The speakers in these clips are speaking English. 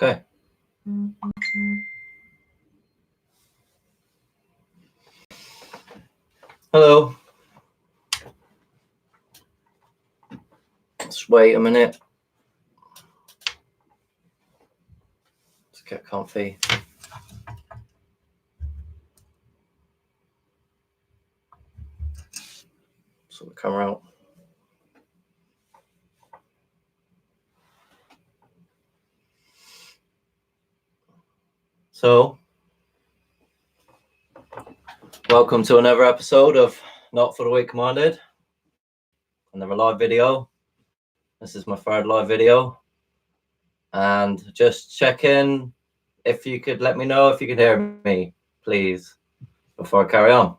Okay. Hello. Let's wait a minute. Let's get comfy. Sort the camera out. So, welcome to another episode of Not for the Weak Minded. Another live video. This is my third live video. And just check in if you could let me know if you could hear me, please, before I carry on.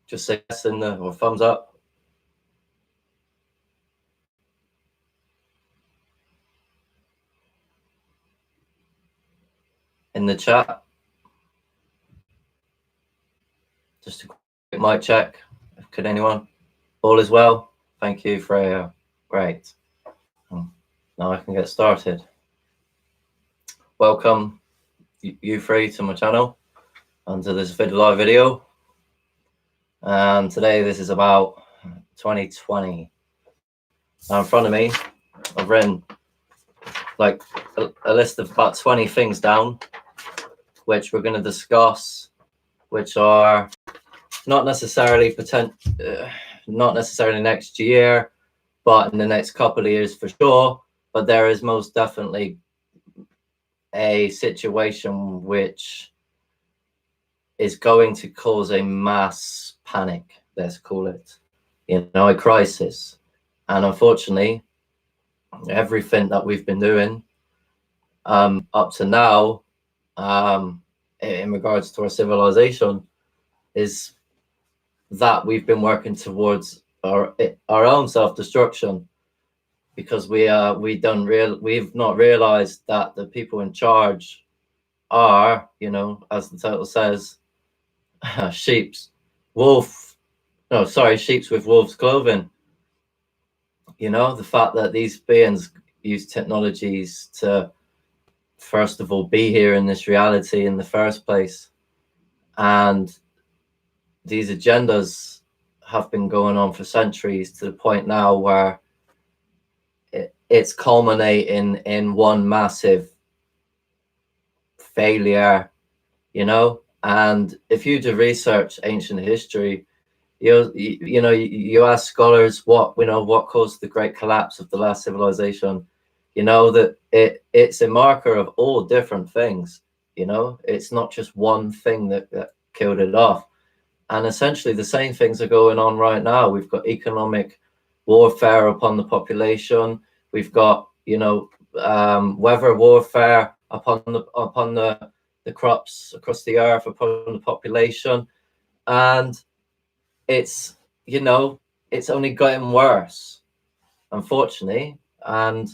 Just say yes or thumbs up. In the chat. Just a quick mic check. Could anyone? All is well. Thank you, Freya. Great. Now I can get started. Welcome, you three, to my channel and to this live video. And today this is about 2020. Now in front of me, I've written like a list of about 20 things down, which we're going to discuss, which are not necessarily next year, but in the next couple of years for sure. But there is most definitely a situation which is going to cause a mass panic, let's call it, a crisis. And unfortunately, everything that we've been doing up to now in regards to our civilization is that we've been working towards our own self-destruction, because we've not realized that the people in charge are, as the title says, sheeps with wolves clothing. The fact that these beings use technologies to first of all be here in this reality in the first place, and these agendas have been going on for centuries, to the point now where it's culminating in one massive failure, and if you do research ancient history, you ask scholars what caused the great collapse of the last civilization, that it's a marker of all different things. It's not just one thing that killed it off. And essentially the same things are going on right now. We've got economic warfare upon the population. We've got, weather warfare upon the crops across the earth, upon the population. And it's only getting worse, unfortunately. And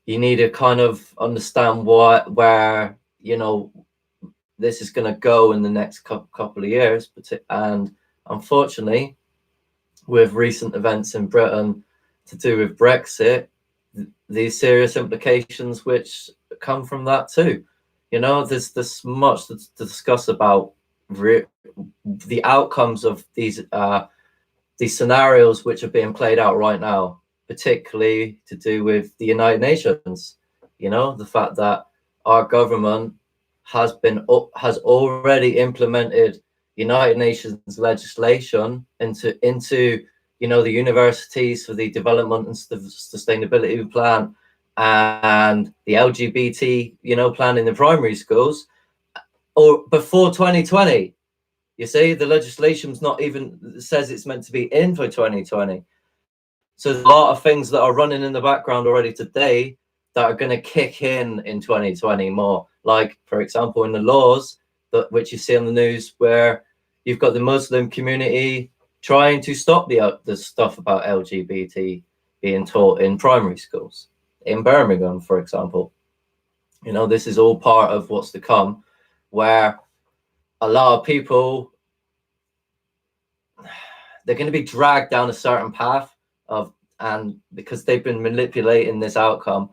you need to kind of understand where this is going to go in the next couple of years. And unfortunately, with recent events in Britain to do with Brexit, these serious implications which come from that too. There's much to discuss about the outcomes of these scenarios which are being played out right now, particularly to do with the United Nations. The fact that our government has already implemented United Nations legislation into the universities for the development and sustainability plan, and the LGBT plan in the primary schools, or before 2020. You see, the legislation's not even says it's meant to be in for 2020. So there's a lot of things that are running in the background already today that are going to kick in 2020 more. Like, for example, in the laws which you see on the news, where you've got the Muslim community trying to stop the stuff about LGBT being taught in primary schools in Birmingham, for example. This is all part of what's to come, where a lot of people, they're going to be dragged down a certain path and because they've been manipulating this outcome,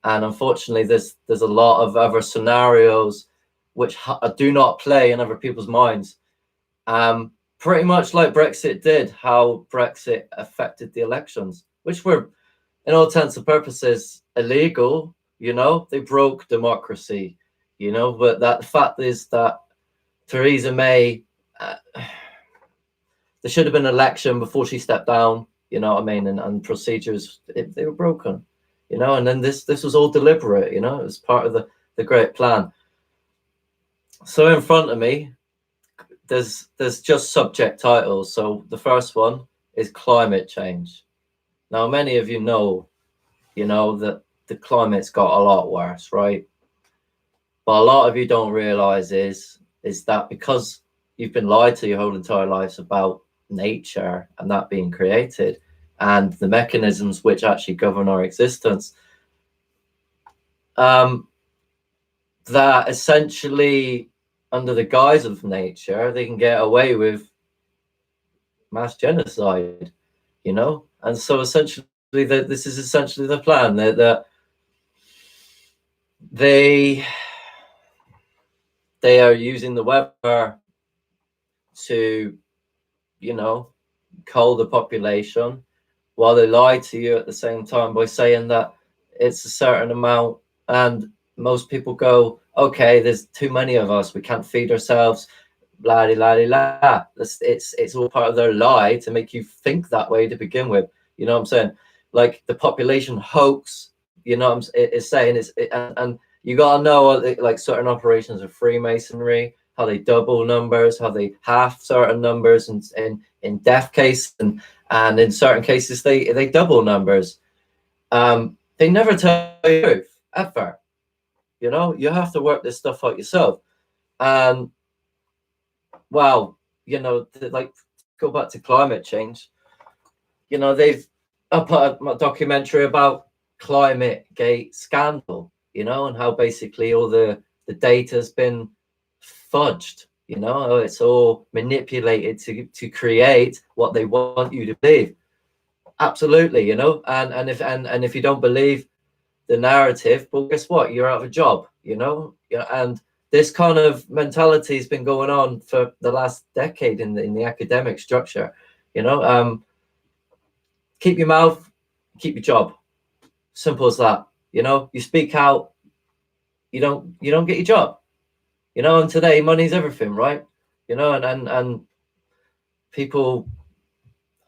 And unfortunately, there's a lot of other scenarios which do not play in other people's minds. Pretty much like Brexit did, how Brexit affected the elections, which were, in all intents and purposes, illegal. You know, they broke democracy. You know, but that the fact is that Theresa May, there should have been an election before she stepped down. You know what I mean? And procedures, they were broken. You know, and then this was all deliberate. You know, it was part of the great plan. So in front of me, there's just subject titles. So the first one is climate change. Now, many of you know that the climate's got a lot worse, right? But a lot of you don't realize is that because you've been lied to your whole entire lives about nature and that being created and the mechanisms which actually govern our existence, that essentially under the guise of nature, they can get away with mass genocide, you know? And so essentially this is essentially the plan, that they are using the weather to, you know, cull the population, while they lie to you at the same time by saying that it's a certain amount, and most people go, okay, there's too many of us, we can't feed ourselves, blah blah blah blah. It's all part of their lie to make you think that way to begin with. You know what I'm saying? Like the population hoax, you know what it's saying is, and you gotta know, like certain operations of Freemasonry, how they double numbers, how they half certain numbers, and in death case, and in certain cases they double numbers. They never tell you the truth ever. You know, you have to work this stuff out yourself. And well, you know, like, go back to climate change. You know, I put a documentary about climate gate scandal, you know, and how basically all the data's been fudged, you know, it's all manipulated to create what they want you to believe. Absolutely, you know, and if you don't believe the narrative, well, guess what? You're out of a job, you know. Yeah, and this kind of mentality has been going on for the last decade in the academic structure, you know. Keep your mouth, keep your job. Simple as that. You know, you speak out, you don't get your job. You know, and today money's everything, right? You know, and people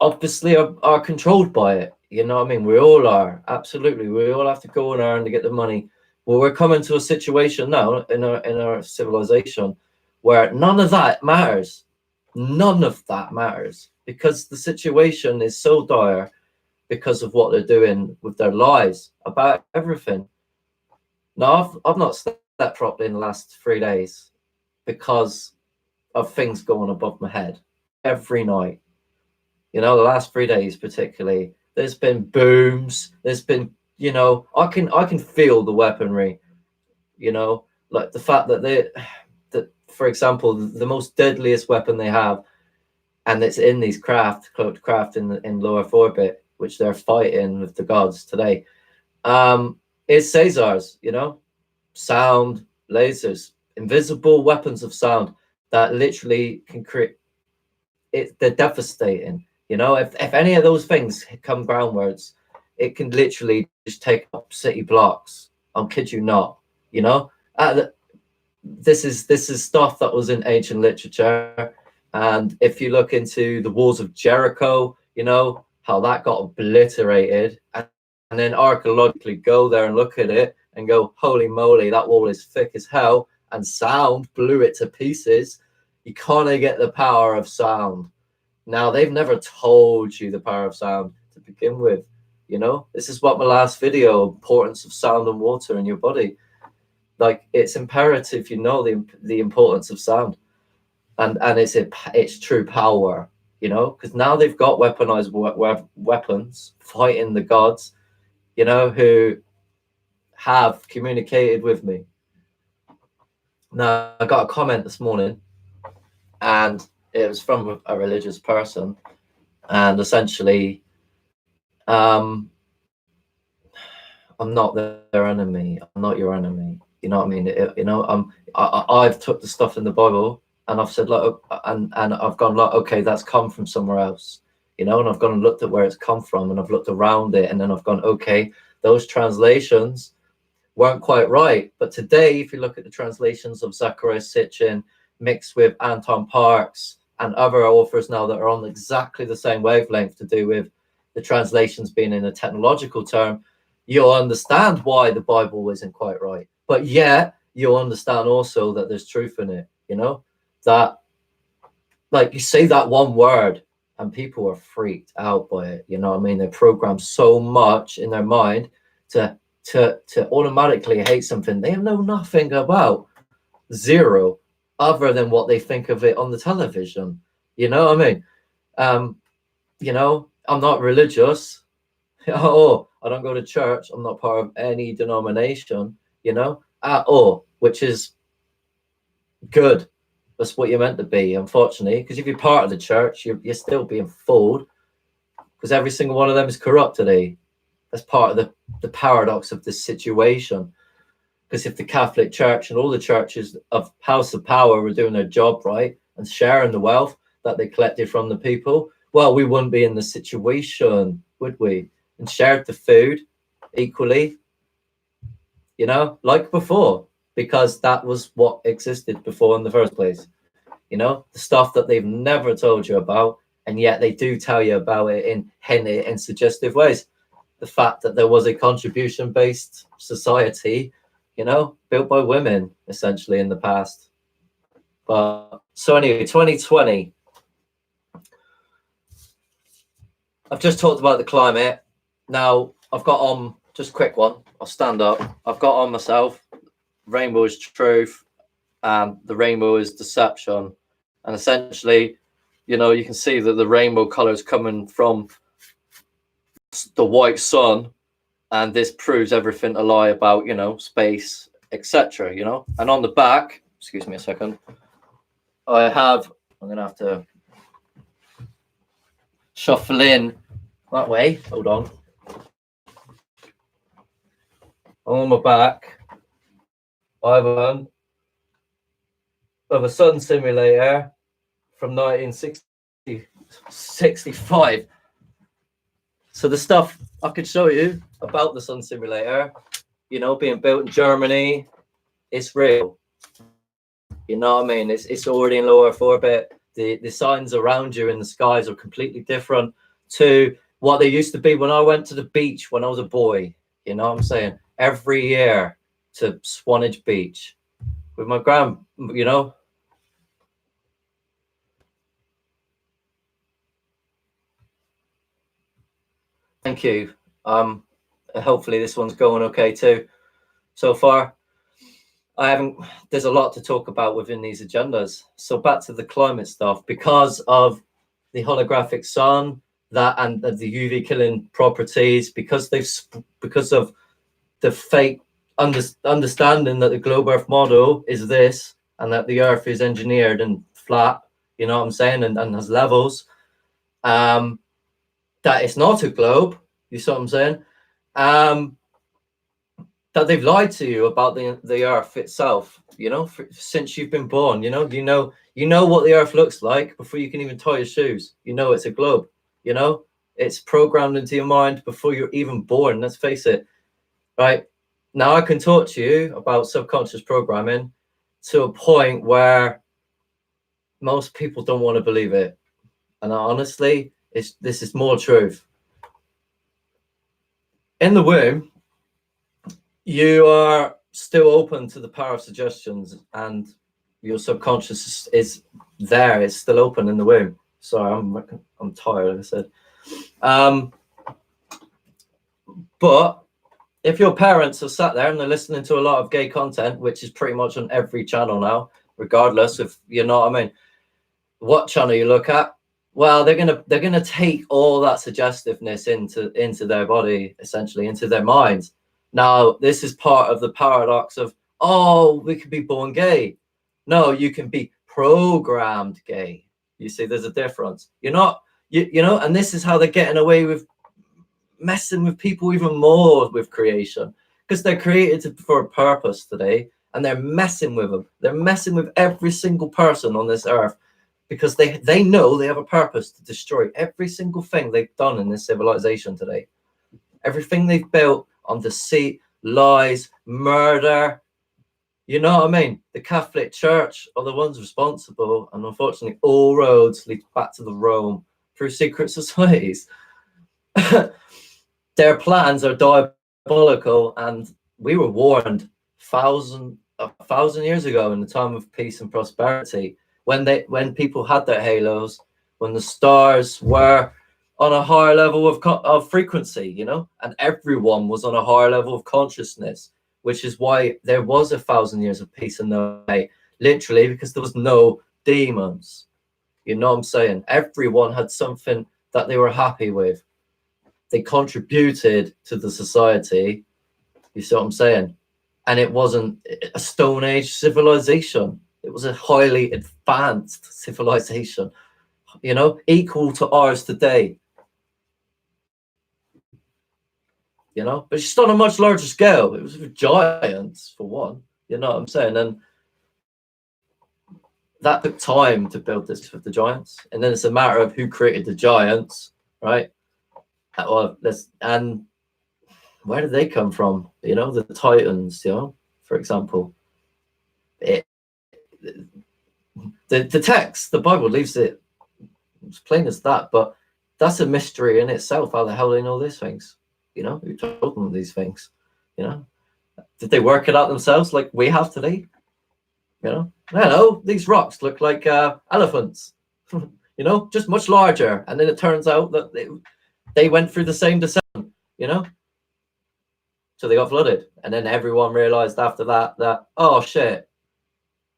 obviously are controlled by it. You know what I mean? We all are. Absolutely. We all have to go and earn to get the money. Well, we're coming to a situation now in our civilization where none of that matters. None of that matters, because the situation is so dire because of what they're doing with their lives about everything. Now, I've not slept properly in the last 3 days because of things going above my head every night. You know, the last 3 days particularly, there's been booms. There's been, you know, I can feel the weaponry. You know, like the fact that for example, the most deadliest weapon they have, and it's in these cloaked craft in low Earth orbit, which they're fighting with the gods today, is Caesars. You know, sound lasers, invisible weapons of sound that literally can create it. They're devastating. You know, if any of those things come groundwards, it can literally just take up city blocks. I'll kid you not. You know, this is stuff that was in ancient literature, and if you look into the walls of Jericho, you know how that got obliterated, and then archaeologically go there and look at it and go, holy moly, that wall is thick as hell, and sound blew it to pieces. You kind of get the power of sound. Now, they've never told you the power of sound to begin with. You know, this is what my last video, importance of sound and water in your body. Like, it's imperative you know the importance of sound, and it's true power. You know, because now they've got weaponized weapons fighting the gods. You know, who have communicated with me. Now, I got a comment this morning, and it was from a religious person, and essentially, I'm not their enemy. I'm not your enemy. You know what I mean? You know, I've took the stuff in the Bible and I've said, like, and I've gone, like, okay, that's come from somewhere else, you know, and I've gone and looked at where it's come from, and I've looked around it, and then I've gone, okay, those translations weren't quite right. But today, if you look at the translations of Zachariah Sitchin mixed with Anton Parks and other authors now that are on exactly the same wavelength to do with the translations being in a technological term, you'll understand why the Bible isn't quite right. But yet, you'll understand also that there's truth in it, you know? That, like, you say that one word and people are freaked out by it, you know what I mean? They're programmed so much in their mind to automatically hate something they know nothing about, zero, other than what they think of it on the television. You know what I mean? You know, I'm not religious. Oh, I don't go to church. I'm not part of any denomination, you know, at all, which is good. That's what you're meant to be, unfortunately, because if you're part of the church, you're still being fooled, because every single one of them is corrupt today. That's part of the paradox of this situation. Because if the Catholic Church and all the churches of House of Power were doing their job right and sharing the wealth that they collected from the people, well, we wouldn't be in the situation, would we? And shared the food equally, you know, like before, because that was what existed before in the first place. You know, the stuff that they've never told you about, and yet they do tell you about it in hinted and suggestive ways. The fact that there was a contribution-based society, you know, built by women essentially in the past. But so anyway, 2020. I've just talked about the climate. Now I've got on, just a quick one, I'll stand up. I've got on myself, rainbow is truth and the rainbow is deception. And essentially, you know, you can see that the rainbow color is coming from the white sun, and this proves everything a lie about, you know, space, etc., you know. And on the back, excuse me a second, I'm gonna have to shuffle in that way, hold on. On my back, I have a sun simulator from 1965. So the stuff I could show you about the sun simulator, you know, being built in Germany, it's real. You know what I mean? It's already in low Earth orbit. The signs around you in the skies are completely different to what they used to be when I went to the beach when I was a boy. You know what I'm saying? Every year to Swanage Beach with my you know. Thank you. Hopefully this one's going okay too so far. There's a lot to talk about within these agendas. So back to the climate stuff, because of the holographic sun, that and the UV killing properties, because of the fake understanding that the globe Earth model is this, and that the Earth is engineered and flat, you know what I'm saying, and has levels, that it's not a globe, you see what I'm saying, that they've lied to you about the Earth itself, you know, since you've been born. You know what the Earth looks like before you can even tie your shoes. You know it's a globe. You know, it's programmed into your mind before you're even born. Let's face it. Right now, I can talk to you about subconscious programming to a point where most people don't want to believe it, and honestly, this is more truth. In the womb, you are still open to the power of suggestions, and your subconscious is there. It's still open in the womb. Sorry, I'm tired, like I said. But if your parents are sat there and they're listening to a lot of gay content, which is pretty much on every channel now, regardless of, you know what I mean, what channel you look at, well, they're gonna take all that suggestiveness into their body, essentially into their minds. Now, this is part of the paradox of, oh, we could be born gay. No, you can be programmed gay. You see, there's a difference. You're not, you know, and this is how they're getting away with messing with people even more with creation, because they're created for a purpose today, and they're messing with them. They're messing with every single person on this earth, because they know they have a purpose to destroy every single thing they've done in this civilization today. Everything they've built on deceit, lies, murder. You know what I mean? The Catholic Church are the ones responsible, and unfortunately, all roads lead back to the Rome through secret societies. Their plans are diabolical, and we were warned a thousand years ago in the time of peace and prosperity, when people had their halos, when the stars were on a higher level of frequency, you know, and everyone was on a higher level of consciousness, which is why there was 1,000 years of peace and no hate, literally, because there was no demons. You know what I'm saying? Everyone had something that they were happy with. They contributed to the society. You see what I'm saying? And it wasn't a Stone Age civilization. It was a highly advanced civilization, you know, equal to ours today. You know, but just on a much larger scale. It was with giants, for one. You know what I'm saying? And that took time to build this with the giants. And then it's a matter of who created the giants, right? And where did they come from? You know, the Titans, you know, for example. The text, the Bible leaves it as plain as that, but that's a mystery in itself. How the hell they know these things? You know, who told them these things? You know, did they work it out themselves like we have today? You know, I don't know, these rocks look like elephants, you know, just much larger. And then it turns out that they went through the same descent, you know, so they got flooded. And then everyone realized after that, oh shit,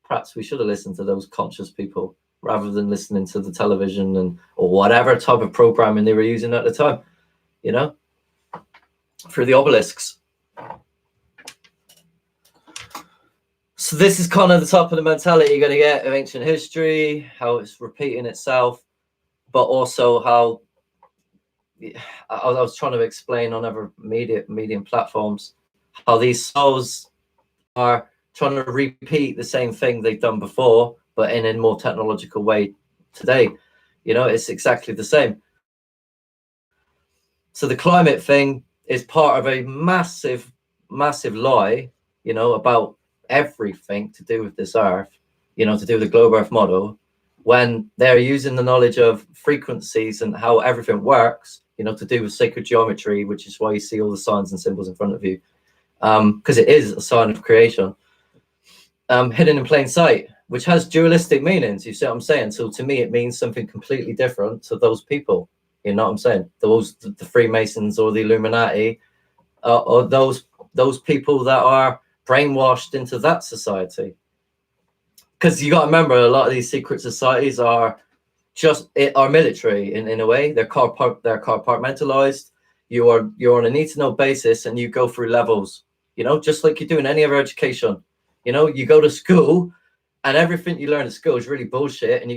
perhaps we should have listened to those conscious people rather than listening to the television or whatever type of programming they were using at the time, you know, through the obelisks. So this is kind of the top of the mentality you're going to get of ancient history, how it's repeating itself, but also how I was trying to explain on other medium platforms how these souls are trying to repeat the same thing they've done before, but in a more technological way today. You know, it's exactly the same. So the climate thing is part of a massive lie, you know, about everything to do with this earth, you know, to do with the globe earth model, when they're using the knowledge of frequencies and how everything works, you know, to do with sacred geometry, which is why you see all the signs and symbols in front of you, because it is a sign of creation, hidden in plain sight, which has dualistic meanings. You see what I'm saying? So to me, it means something completely different to those people. You know what I'm saying? The Freemasons or the Illuminati, or those people that are brainwashed into that society. Because you got to remember, a lot of these secret societies are military in a way. They're compartmentalized. You're on a need to know basis, and you go through levels, you know, just like you do in any other education. You know, you go to school and everything you learn at school is really bullshit, and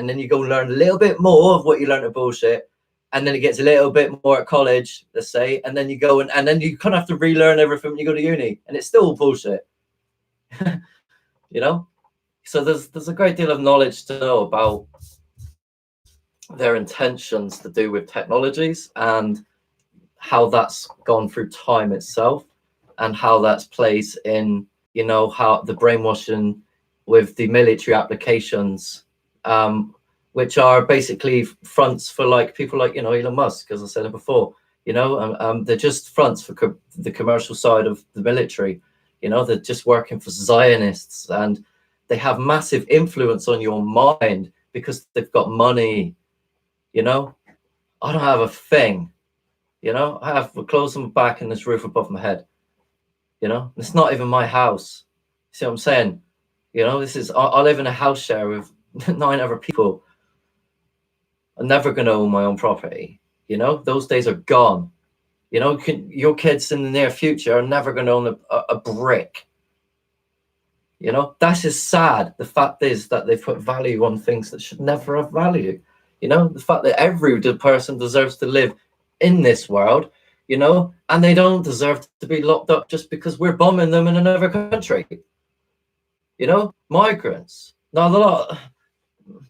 then you go learn a little bit more of what you learned at bullshit, and then it gets a little bit more at college, let's say, and then you go and then you kind of have to relearn everything when you go to uni, and it's still bullshit. You know, so there's a great deal of knowledge to know about their intentions to do with technologies and how that's gone through time itself, and how that's plays in, you know, how the brainwashing with the military applications, which are basically fronts for like people like, you know, Elon Musk, as I said it before. You know, they're just fronts for the commercial side of the military. You know, they're just working for Zionists, and they have massive influence on your mind because they've got money. You know, I don't have a thing. You know, I have clothes on my back and this roof above my head. You know, it's not even my house. See what I'm saying? You know, I live in a house share with 9 other people. I'm never going to own my own property. You know, those days are gone. You know, your kids in the near future are never going to own a brick. You know, that's just sad. The fact is that they put value on things that should never have value. You know, the fact that every person deserves to live in this world you know, and they don't deserve to be locked up just because we're bombing them in another country. You know, migrants. Now, a lot of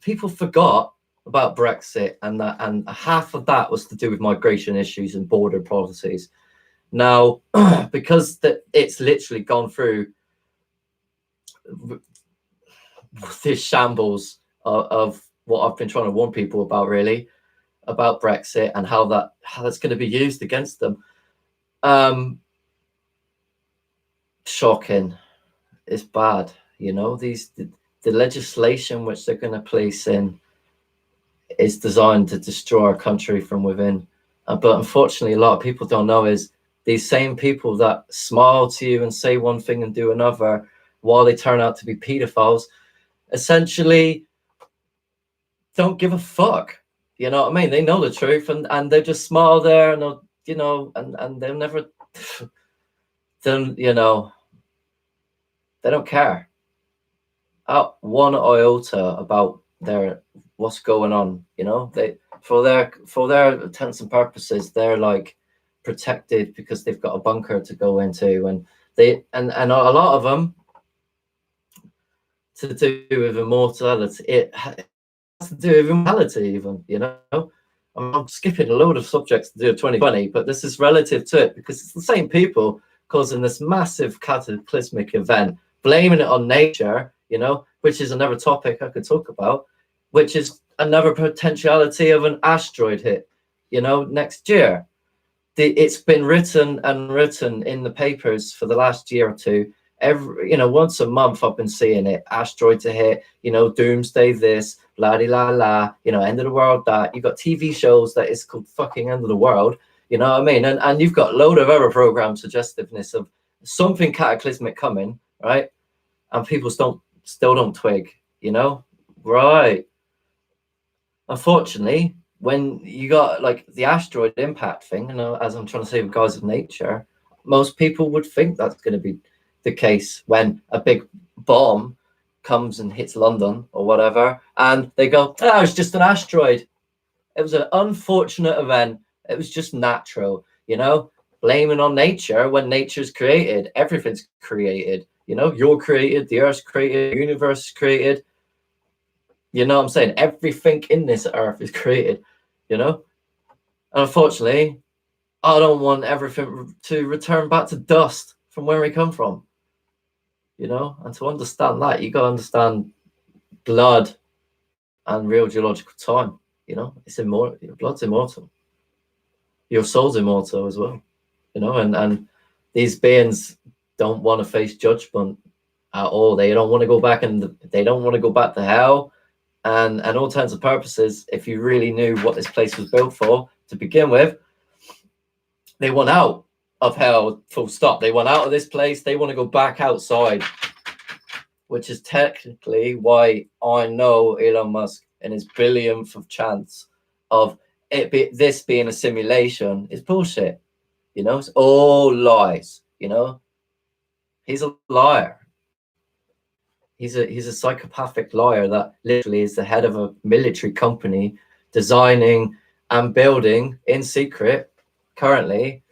people forgot about Brexit, and half of that was to do with migration issues and border policies. Now, because it's literally gone through this shambles of what I've been trying to warn people about, really, about Brexit and how that's going to be used against them. Shocking. It's bad, you know. The legislation which they're going to place in is designed to destroy our country from within. But unfortunately, a lot of people don't know is these same people that smile to you and say one thing and do another, while they turn out to be pedophiles, essentially don't give a fuck. You know what I mean? They know the truth, and they just smile there, and you know, and they'll never, then, you know, they don't care one iota about what's going on. You know, they for their intents and purposes, they're like protected because they've got a bunker to go into, and a lot of them to do with immortality. It has to do with immortality, even, you know. I'm skipping a load of subjects to do with 2020, but this is relative to it because it's the same people causing this massive cataclysmic event, blaming it on nature, you know, which is another topic I could talk about, which is another potentiality of an asteroid hit, you know, next year. It's been written in the papers for the last year or two. You know, once a month I've been seeing it, asteroid to hit, you know, doomsday this, la di la la, you know, end of the world that. You've got TV shows that it's called fucking end of the world, you know what I mean? And you've got a load of other programs suggestiveness of something cataclysmic coming, right? And people still don't twig, you know? Right. Unfortunately, when you got like the asteroid impact thing, you know, as I'm trying to say with guys of nature, most people would think that's going to be the case when a big bomb comes and hits London or whatever, and they go, "Oh, it's just an asteroid. It was an unfortunate event. It was just natural," you know, blaming on nature when nature's created. Everything's created, you know, you're created, the earth's created, the universe is created. You know what I'm saying? Everything in this earth is created, you know? And unfortunately, I don't want everything to return back to dust from where we come from, you know? And to understand that, you got to understand blood and real geological time, you know? It's immortal. Your blood's immortal. Your soul's immortal as well, you know? And these beings don't want to face judgment at all. They don't want to go back they don't want to go back to hell. And all intents and purposes, if you really knew what this place was built for to begin with, they want out of hell, full stop. They want out of this place. They want to go back outside, which is technically why I know Elon Musk and his billionth of chance of this being a simulation is bullshit. You know, it's all lies. You know, he's a liar. He's a psychopathic liar that literally is the head of a military company designing and building in secret currently,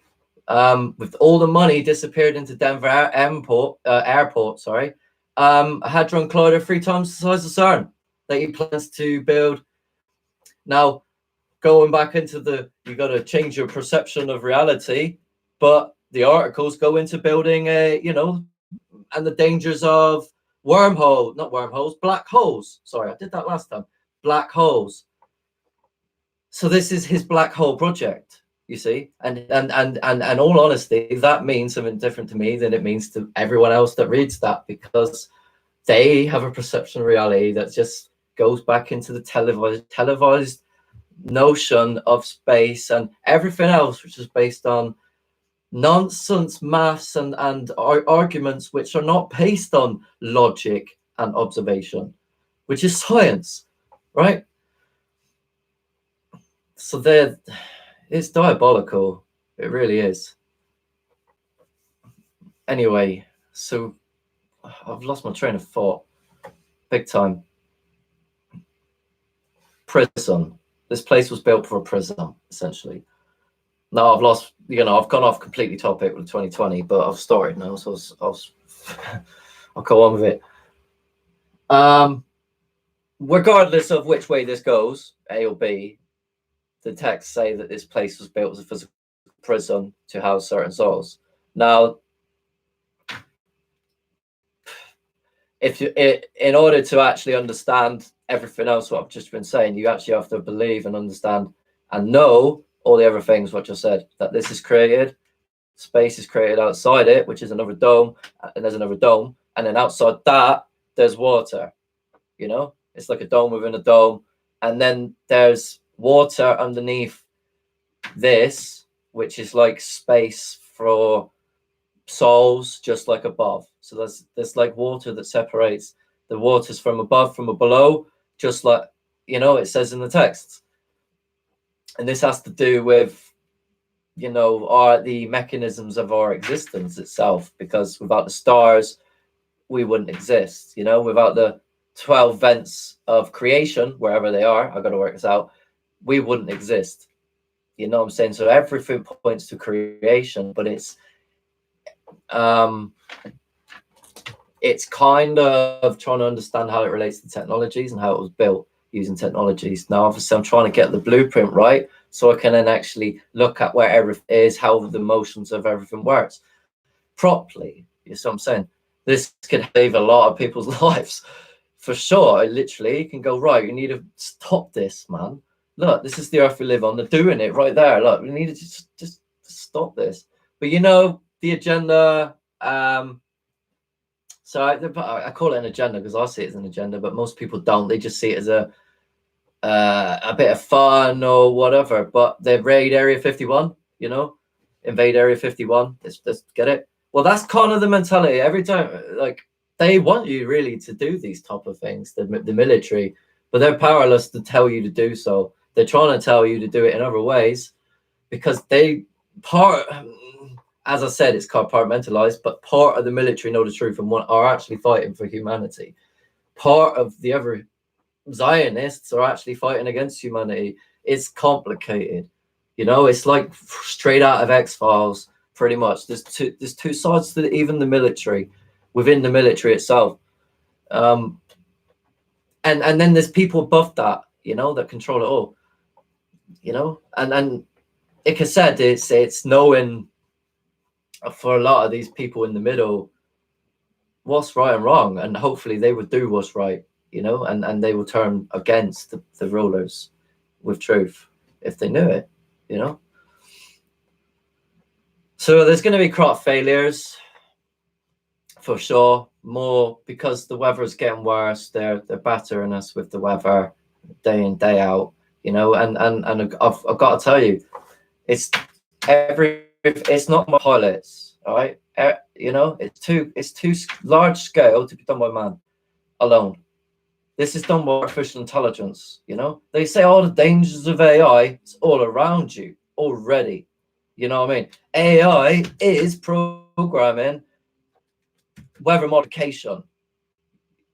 with all the money disappeared into Denver airport, sorry, a hadron collider 3 times the size of CERN that he plans to build. Now, going back into you got to change your perception of reality, but the articles go into building you know, and the dangers of not wormholes, black holes. Sorry, I did that last time. Black holes. So this is his black hole project, you see, and all honesty, that means something different to me than it means to everyone else that reads that, because they have a perception of reality that just goes back into the televised notion of space and everything else, which is based on nonsense maths and arguments which are not based on logic and observation, which is science, right? So it's diabolical. It really is. Anyway, so I've lost my train of thought big time. Prison. This place was built for a prison, essentially. No, I've lost, I've gone off completely topic with 2020, but I've started now, so I'll go on with it. Regardless of which way this goes, A or B, the texts say that this place was built as a physical prison to house certain souls. Now, in order to actually understand everything else what I've just been saying, you actually have to believe and understand and know all the other things what you said, that this is created, space is created outside it, which is another dome, and there's another dome, and then outside that there's water. It's like a dome within a dome, and then there's water underneath this, which is like space for souls, just like above. So there's like water that separates the waters from above from below, just like it says in the text. And this has to do with the mechanisms of our existence itself, because without the stars we wouldn't exist. Without the 12 vents of creation, wherever they are, I got to work this out, we wouldn't exist. You know what I'm saying? So everything points to creation, but it's kind of trying to understand how it relates to technologies and how it was built using technologies. Now, obviously, I'm trying to get the blueprint right so I can then actually look at where everything is, how the motions of everything works properly. You see what I'm saying? This could save a lot of people's lives for sure. Literally, you can go, right, you need to stop this, man. Look, this is the earth we live on. They're doing it right there. Look, we need to just stop this. But the agenda, so I call it an agenda because I see it as an agenda, but most people don't. They just see it as a bit of fun or whatever. But they raid Area 51, invade Area 51. Let's get it. Well, that's kind of the mentality every time. Like, they want you really to do these type of things, the military, but they're powerless to tell you to do so. They're trying to tell you to do it in other ways because as I said, it's compartmentalized, but part of the military know the truth and are actually fighting for humanity. Part of the other Zionists are actually fighting against humanity. It's complicated. It's like straight out of X-Files, pretty much. There's two sides to even the military, within the military itself. And then there's people above that, that control it all. And like I said, it's knowing for a lot of these people in the middle what's right and wrong, and hopefully they would do what's right, and they will turn against the rulers with truth if they knew it. So there's going to be crop failures for sure, more because the weather is getting worse. They're battering us with the weather day in, day out, and I've got to tell you, it's not my pilots, all right? It's too large scale to be done by man alone. This is done by artificial intelligence. They say all the dangers of AI is all around you already. You know what I mean? AI is programming weather modification.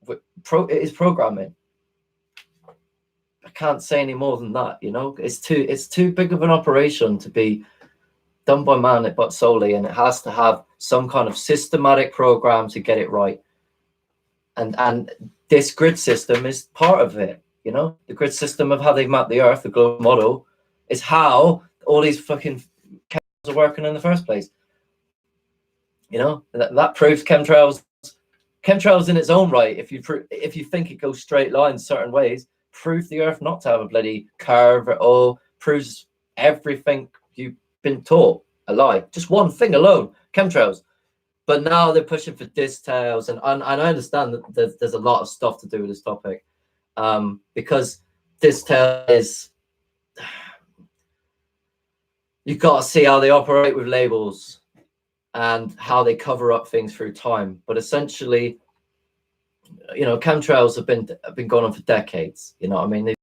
It is programming. I can't say any more than that. It's too big of an operation to be done by man, but solely, and it has to have some kind of systematic program to get it right. And this grid system is part of it. The grid system of how they map the Earth, the global model, is how all these fucking chemtrails are working in the first place. That proves chemtrails in its own right. If you think it goes straight lines certain ways, prove the Earth not to have a bloody curve at all. Proves everything you've been taught a lie. Just one thing alone, chemtrails. But now they're pushing for details, and I understand that there's a lot of stuff to do with this topic, because detail is, you've got to see how they operate with labels and how they cover up things through time. But essentially, chemtrails have been going on for decades. You know what I mean? They've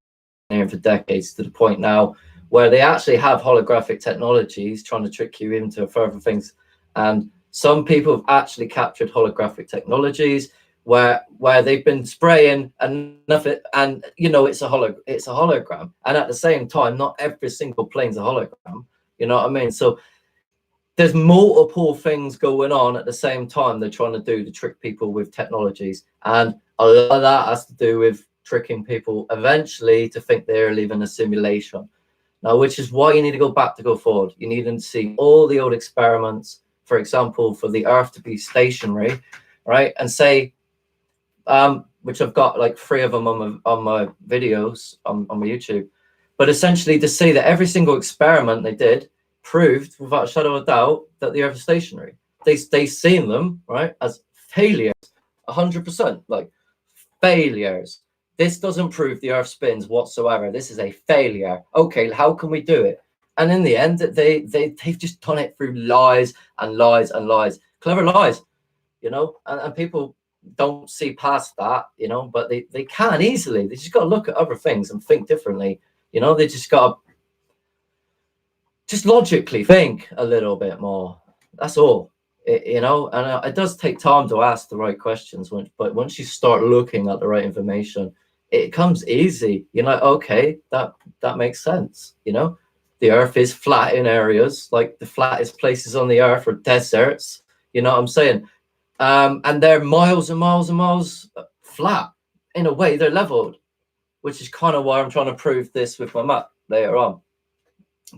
been here for decades, to the point now where they actually have holographic technologies trying to trick you into further things. And some people have actually captured holographic technologies where they've been spraying and nothing, and it's a hologram. And at the same time, not every single plane's a hologram. You know what I mean? So there's multiple things going on at the same time they're trying to do to trick people with technologies. And a lot of that has to do with tricking people eventually to think they're living a simulation. Now, which is why you need to go back to go forward. You need to see all the old experiments, for example, for the Earth to be stationary, right? And say, which I've got like 3 of them on my videos on my YouTube. But essentially to say that every single experiment they did proved without a shadow of a doubt that the Earth is stationary. They seen them, right, as failures, 100%, like failures. This doesn't prove the Earth spins whatsoever. This is a failure. Okay, how can we do it? And in the end, they've just done it through lies and lies and lies, clever lies, you know, and people don't see past that, you know, but they can easily. They just got to look at other things and think differently, you know. They just got to just logically think a little bit more. That's all, you know. And it does take time to ask the right questions, but once you start looking at the right information, it comes easy. You're like, okay, that makes sense, you know. The Earth is flat in areas, like the flattest places on the Earth are deserts, you know what I'm saying? And they're miles and miles and miles flat. In a way, they're leveled, which is kind of why I'm trying to prove this with my map later on.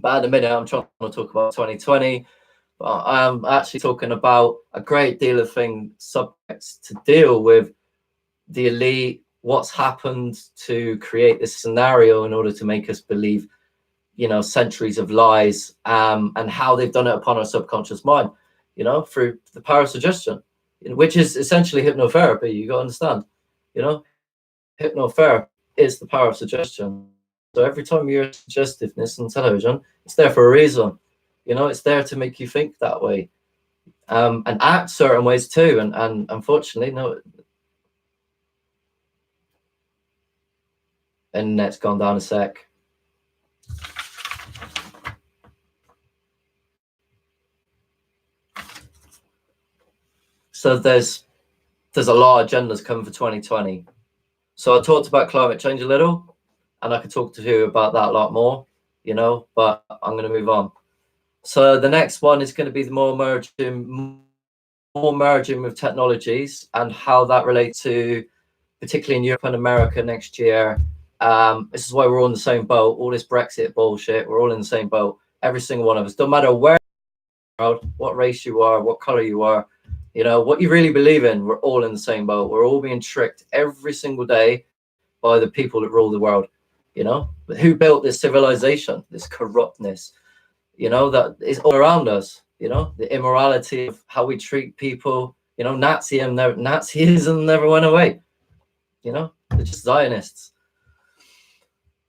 But at the minute, I'm trying to talk about 2020. But I'm actually talking about a great deal of subjects to deal with the elite, what's happened to create this scenario in order to make us believe, you know, centuries of lies, and how they've done it upon our subconscious mind, you know, through the power of suggestion, which is essentially hypnotherapy. You got to understand, you know, hypnotherapy is the power of suggestion. So every time you're suggestiveness on television, it's there for a reason. You know, it's there to make you think that way, and act certain ways too. And unfortunately, no, internet's gone down a sec. So there's a lot of agendas coming for 2020. So I talked about climate change a little, and I could talk to you about that a lot more, you know, but I'm going to move on. So the next one is going to be the more merging with technologies and how that relates to, particularly in Europe and America next year. This is why we're all in the same boat. All this Brexit bullshit, we're all in the same boat. Every single one of us, don't matter where, what race you are, what color you are, you know, what you really believe in, we're all in the same boat. We're all being tricked every single day by the people that rule the world, you know. But who built this civilization, this corruptness, you know, that is all around us, you know, the immorality of how we treat people, you know, Nazism never went away, you know, they're just Zionists.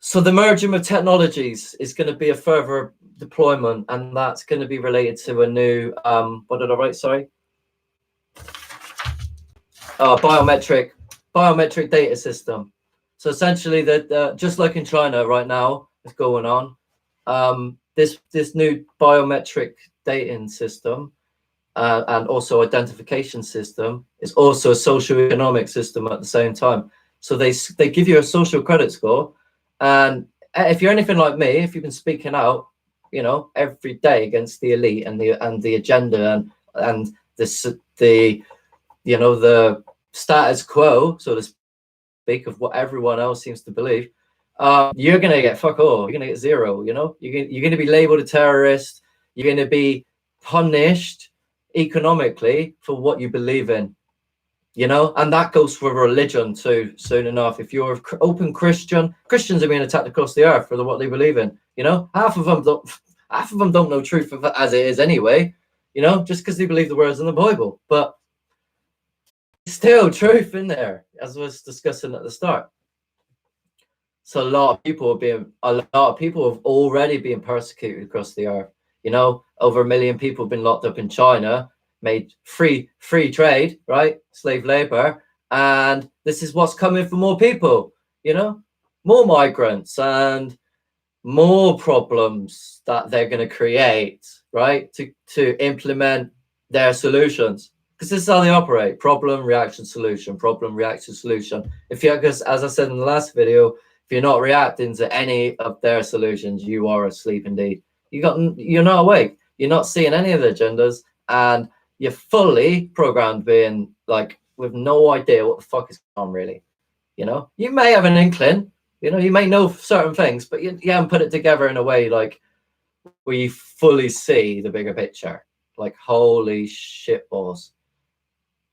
So the merging of technologies is going to be a further deployment, and that's going to be related to a new, what did I write, sorry? Biometric data system. So essentially that just like in China right now is going on, this new biometric dating system and also identification system is also a socio-economic system at the same time. So they give you a social credit score, and if you're anything like me, if you've been speaking out, you know, every day against the elite and the agenda and the you know, the status quo, so to speak, of what everyone else seems to believe, you're gonna get fuck all. You're gonna get zero. You know, you're gonna be labeled a terrorist. You're gonna be punished economically for what you believe in. You know, and that goes for religion too. Soon enough, if you're open Christians are being attacked across the earth for what they believe in. You know, half of them don't know truth of it as it is anyway. You know, just because they believe the words in the Bible, but still truth in there, as I was discussing at the start. So a lot of people have already been persecuted across the earth. You know, over 1 million people have been locked up in China, made free trade, right? Slave labor. And this is what's coming for more people, you know, more migrants and more problems that they're going to create, right? To implement their solutions. Because this is how they operate: problem, reaction, solution, problem, reaction, solution. Because as I said in the last video, if you're not reacting to any of their solutions, you are asleep indeed. you're not awake. You're not seeing any of the agendas, and you're fully programmed, being like with no idea what the fuck is going on, really. You know, you may have an inkling, you know, you may know certain things, but you haven't put it together in a way like where you fully see the bigger picture. Like, holy shit balls,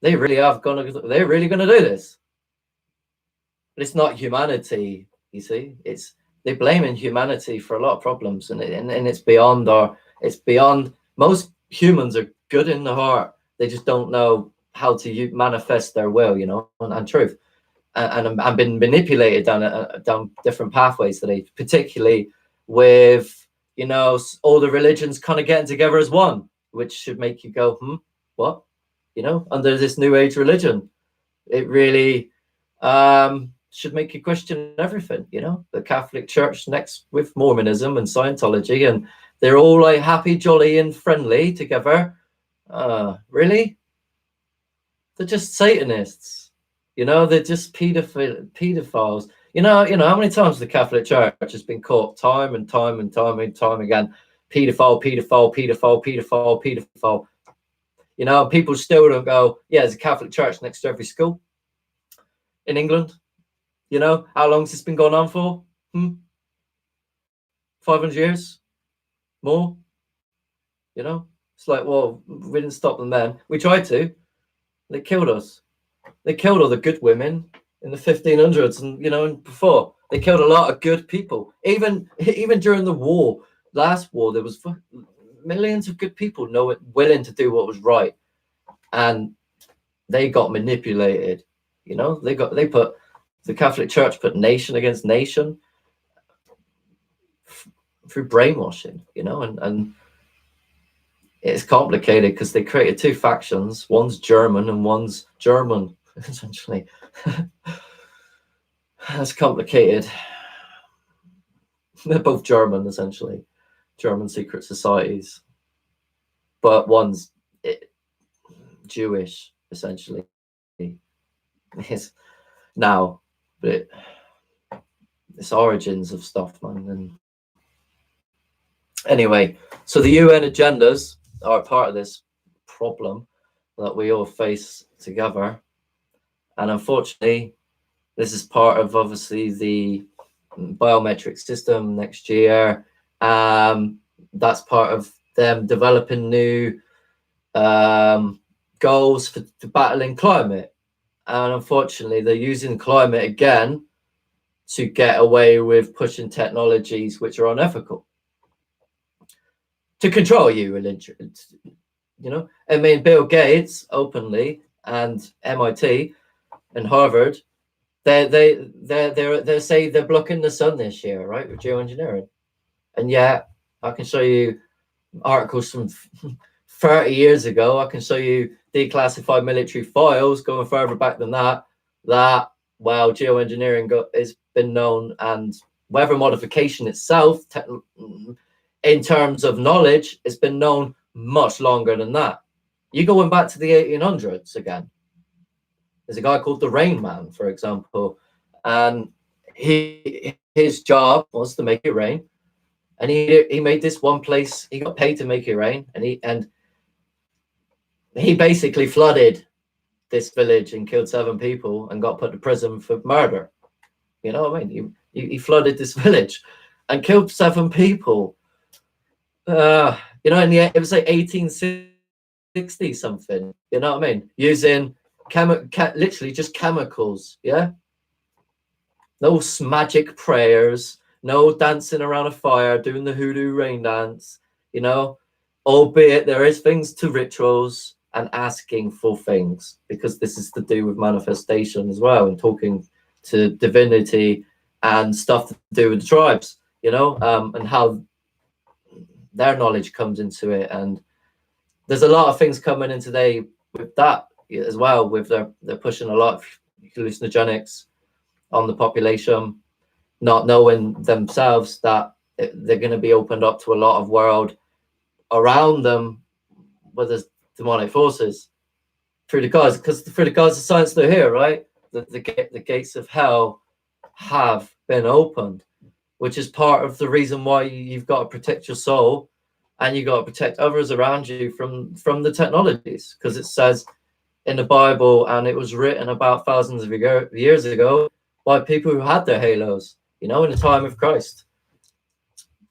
they're really gonna do this. But it's not humanity, you see. They're blaming humanity for a lot of problems, and it's beyond most humans are good in the heart. They just don't know how to manifest their will, you know, and truth, and been manipulated down different pathways today, particularly with, you know, all the religions kind of getting together as one, which should make you go, what, you know, under this new age religion. It really should make you question everything, you know. The Catholic Church next with Mormonism and Scientology, and they're all like happy, jolly, and friendly together. Really? They're just Satanists, you know. They're just pedophiles. You know how many times the Catholic Church has been caught time and time and time and time again, pedophile, pedophile, pedophile, pedophile, pedophile. You know, people still don't go, yeah, there's a Catholic Church next to every school in England. You know, how long has this been going on for? 500 years? More? You know, it's like, well, we didn't stop them then. We tried to. They killed us. They killed all the good women in the 1500s, and, you know, and before. They killed a lot of good people. Even during the war, last war, there was millions of good people willing to do what was right, and they got manipulated. You know, the Catholic Church put nation against nation through brainwashing, you know, and it's complicated because they created two factions. One's German and one's German, essentially. That's complicated. They're both German, essentially. German secret societies. But one's Jewish, essentially. It's now, but it's origins of stuff, man. And anyway, so the UN agendas are part of this problem that we all face together, and unfortunately, this is part of obviously the biometric system next year. That's part of them developing new goals for battling climate, and unfortunately, they're using climate again to get away with pushing technologies which are unethical to control you, you know. I mean, Bill Gates openly, and MIT and Harvard, they say they're blocking the sun this year, right, with geoengineering. And yet, I can show you articles from 30 years ago. I can show you declassified military files going further back than that. Well, geoengineering has been known, and weather modification itself, in terms of knowledge, has been known much longer than that. You're going back to the 1800s again. There's a guy called the Rain Man, for example, and his job was to make it rain. And he made this one place. He got paid to make it rain, and he basically flooded this village and killed 7 people and got put to prison for murder. You know what I mean? He flooded this village and killed 7 people. You know, it was like 1860 something. You know what I mean? Using literally just chemicals. Yeah. No magic prayers. No dancing around a fire, doing the hoodoo rain dance. You know, albeit there is things to rituals and asking for things, because this is to do with manifestation as well, and talking to divinity and stuff to do with the tribes, you know, and how their knowledge comes into it. And there's a lot of things coming in today with that as well, with they're pushing a lot of hallucinogenics on the population, not knowing themselves that they're going to be opened up to a lot of world around them where there's demonic forces through the gods, because through the gods of science they're here, right? The gates of hell have been opened, which is part of the reason why you've got to protect your soul and you got to protect others around you from the technologies, because it says in the Bible, and it was written about thousands of years ago by people who had their halos, you know, in the time of Christ,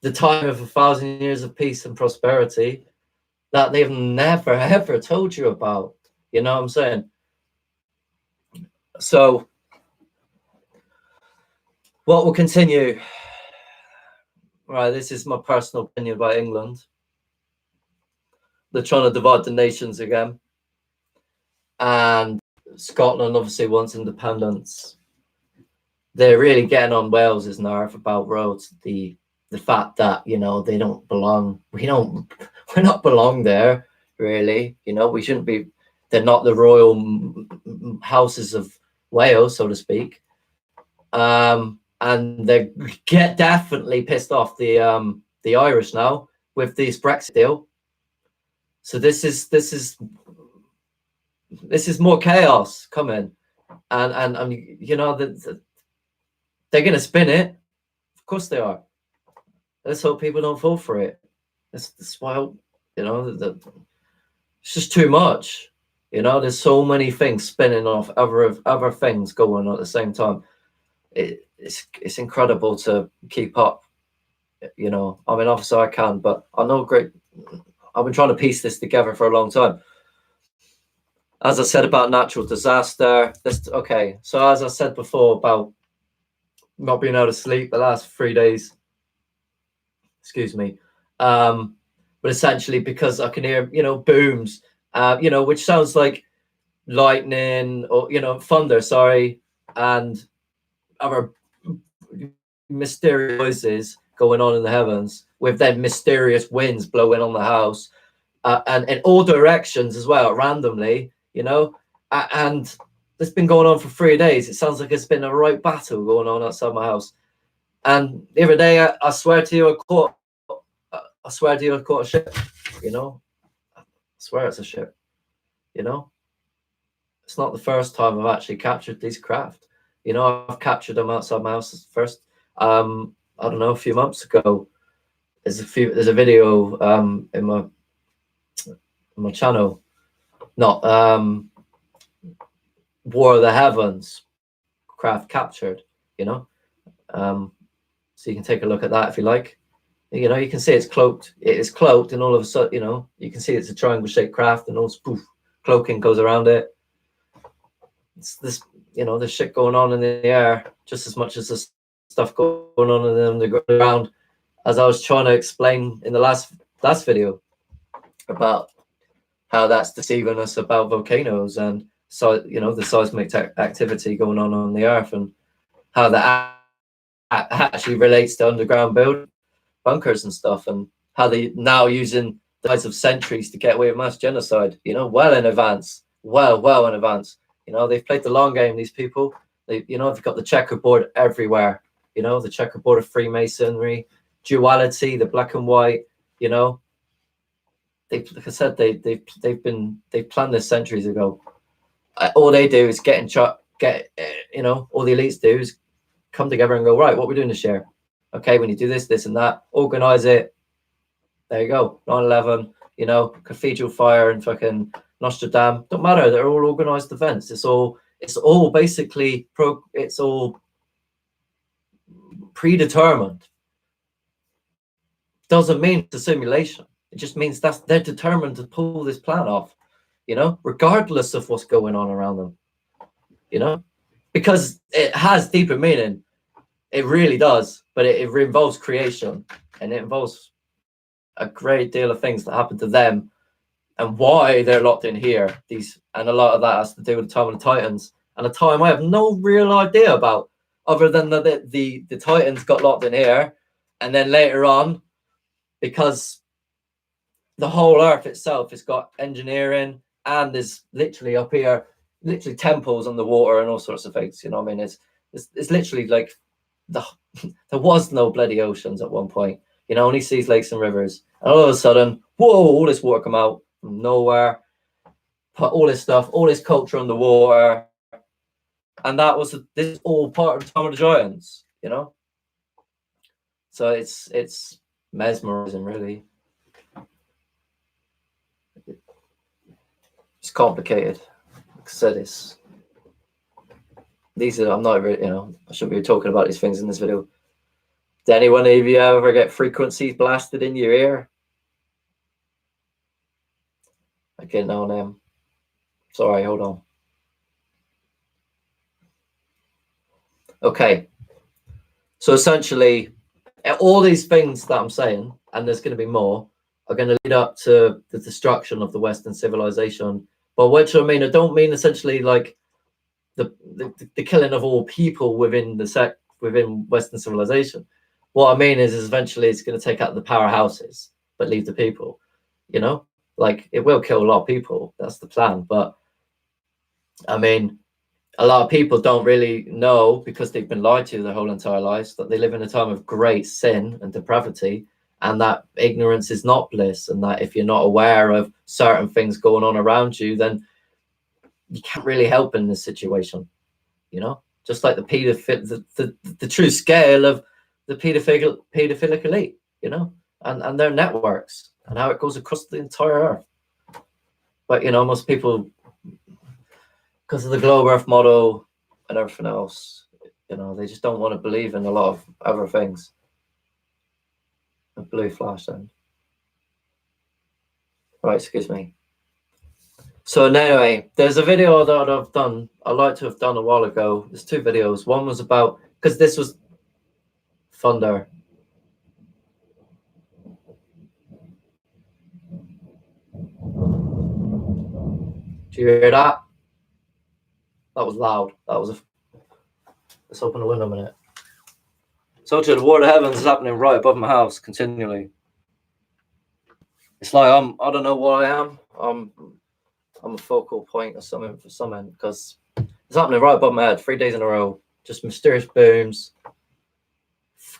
the time of 1,000 years of peace and prosperity that they've never ever told you about. You know what I'm saying? So what will continue? Right, this is my personal opinion about England. They're trying to divide the nations again, and Scotland obviously wants independence. They're really getting on Wales's nerve about roads. The fact that, you know, they don't belong. We're not belong there, really. You know, we shouldn't be. They're not the royal houses of Wales, so to speak. And they get definitely pissed off the Irish now with this Brexit deal. So this is more chaos coming, and you know, they're going to spin it. Of course they are. Let's hope people don't fall for it. That's why, you know, it's just too much. You know, there's so many things spinning off other things going on at the same time. It's incredible to keep up. You know, I mean, obviously I can, but I know I've been trying to piece this together for a long time. As I said about natural disaster, okay. So as I said before about not being able to sleep the last 3 days, excuse me, but essentially because I can hear, you know, booms, you know, which sounds like lightning or, you know, thunder, sorry, and other mysterious noises going on in the heavens, with then mysterious winds blowing on the house, and in all directions as well, randomly, you know, and it's been going on for 3 days. It sounds like it's been a right battle going on outside my house. And the other day, I swear to you, I caught a ship. You know, I swear it's a ship. You know, it's not the first time I've actually captured these craft. You know, I've captured them outside my house first. I don't know, a few months ago. There's a video in my channel, not War of the Heavens, craft captured. You know, so you can take a look at that if you like. You know, you can see it's cloaked. It is cloaked, and all of a sudden, you know, you can see it's a triangle-shaped craft, and all spoof cloaking goes around it. It's this, you know, there's shit going on in the air just as much as the stuff going on in the ground. As I was trying to explain in the last video about how that's deceiving us about volcanoes, and so, you know, the seismic activity going on the earth, and how that actually relates to underground bunkers and stuff, and how they now using the size of centuries to get away with mass genocide, you know, well in advance, well in advance. You know, they've played the long game, these people. They, you know, they've got the checkerboard everywhere, you know, the checkerboard of Freemasonry, duality, the black and white, you know. Like I said, they've planned this centuries ago. All they do is you know, all the elites do is come together and go, right, what we're doing this year. Okay, when you do this and that, organize it. There you go. 9/11, you know, Cathedral Fire and fucking Nostradam. Don't matter. They're all organized events. It's all basically it's all predetermined. Doesn't mean it's a simulation. It just means they're determined to pull this plan off, you know, regardless of what's going on around them, you know, because it has deeper meaning. It really does, but it involves creation, and it involves a great deal of things that happen to them and why they're locked in here. And a lot of that has to do with the time of the Titans, and a time I have no real idea about, other than the Titans got locked in here, and then later on, because the whole Earth itself has got engineering, and there's literally up here, literally temples on the water and all sorts of things. You know what I mean? It's literally like there was no bloody oceans at one point. You know, only seas, lakes, and rivers. And all of a sudden, whoa, all this water come out from nowhere, put all this stuff, all this culture on the water. And this is all part of the time of the giants, you know? So it's mesmerizing, really. It's complicated. Like I said, I'm not really, I shouldn't be talking about these things in this video. Did anyone of you ever get frequencies blasted in your ear? I can't know them. Sorry, hold on. Okay. So essentially, all these things that I'm saying, and there's going to be more, are going to lead up to the destruction of the Western civilization. But which I mean, I don't mean essentially like the killing of all people within within Western civilization. What I mean is eventually it's going to take out the powerhouses, but leave the people. Like it will kill a lot of people. That's the plan. But I mean, a lot of people don't really know, because they've been lied to their whole entire lives, that they live in a time of great sin and depravity, and that ignorance is not bliss, and that if you're not aware of certain things going on around you, then you can't really help in this situation. Just like the true scale of the pedophilic elite, and their networks, and how it goes across the entire earth. But most people, because of the globe earth model and everything else, they just don't want to believe in a lot of other things. A blue flash then. Right, excuse me. So anyway, there's a video that I'd like to have done a while ago. There's two videos. One was about, because this was thunder. Do you hear that? That was loud. Let's open the window a minute. So the war of the heavens is happening right above my house continually. It's like I don't know what I am. I'm a focal point or something for something, because it's happening right above my head 3 days in a row. Just mysterious booms,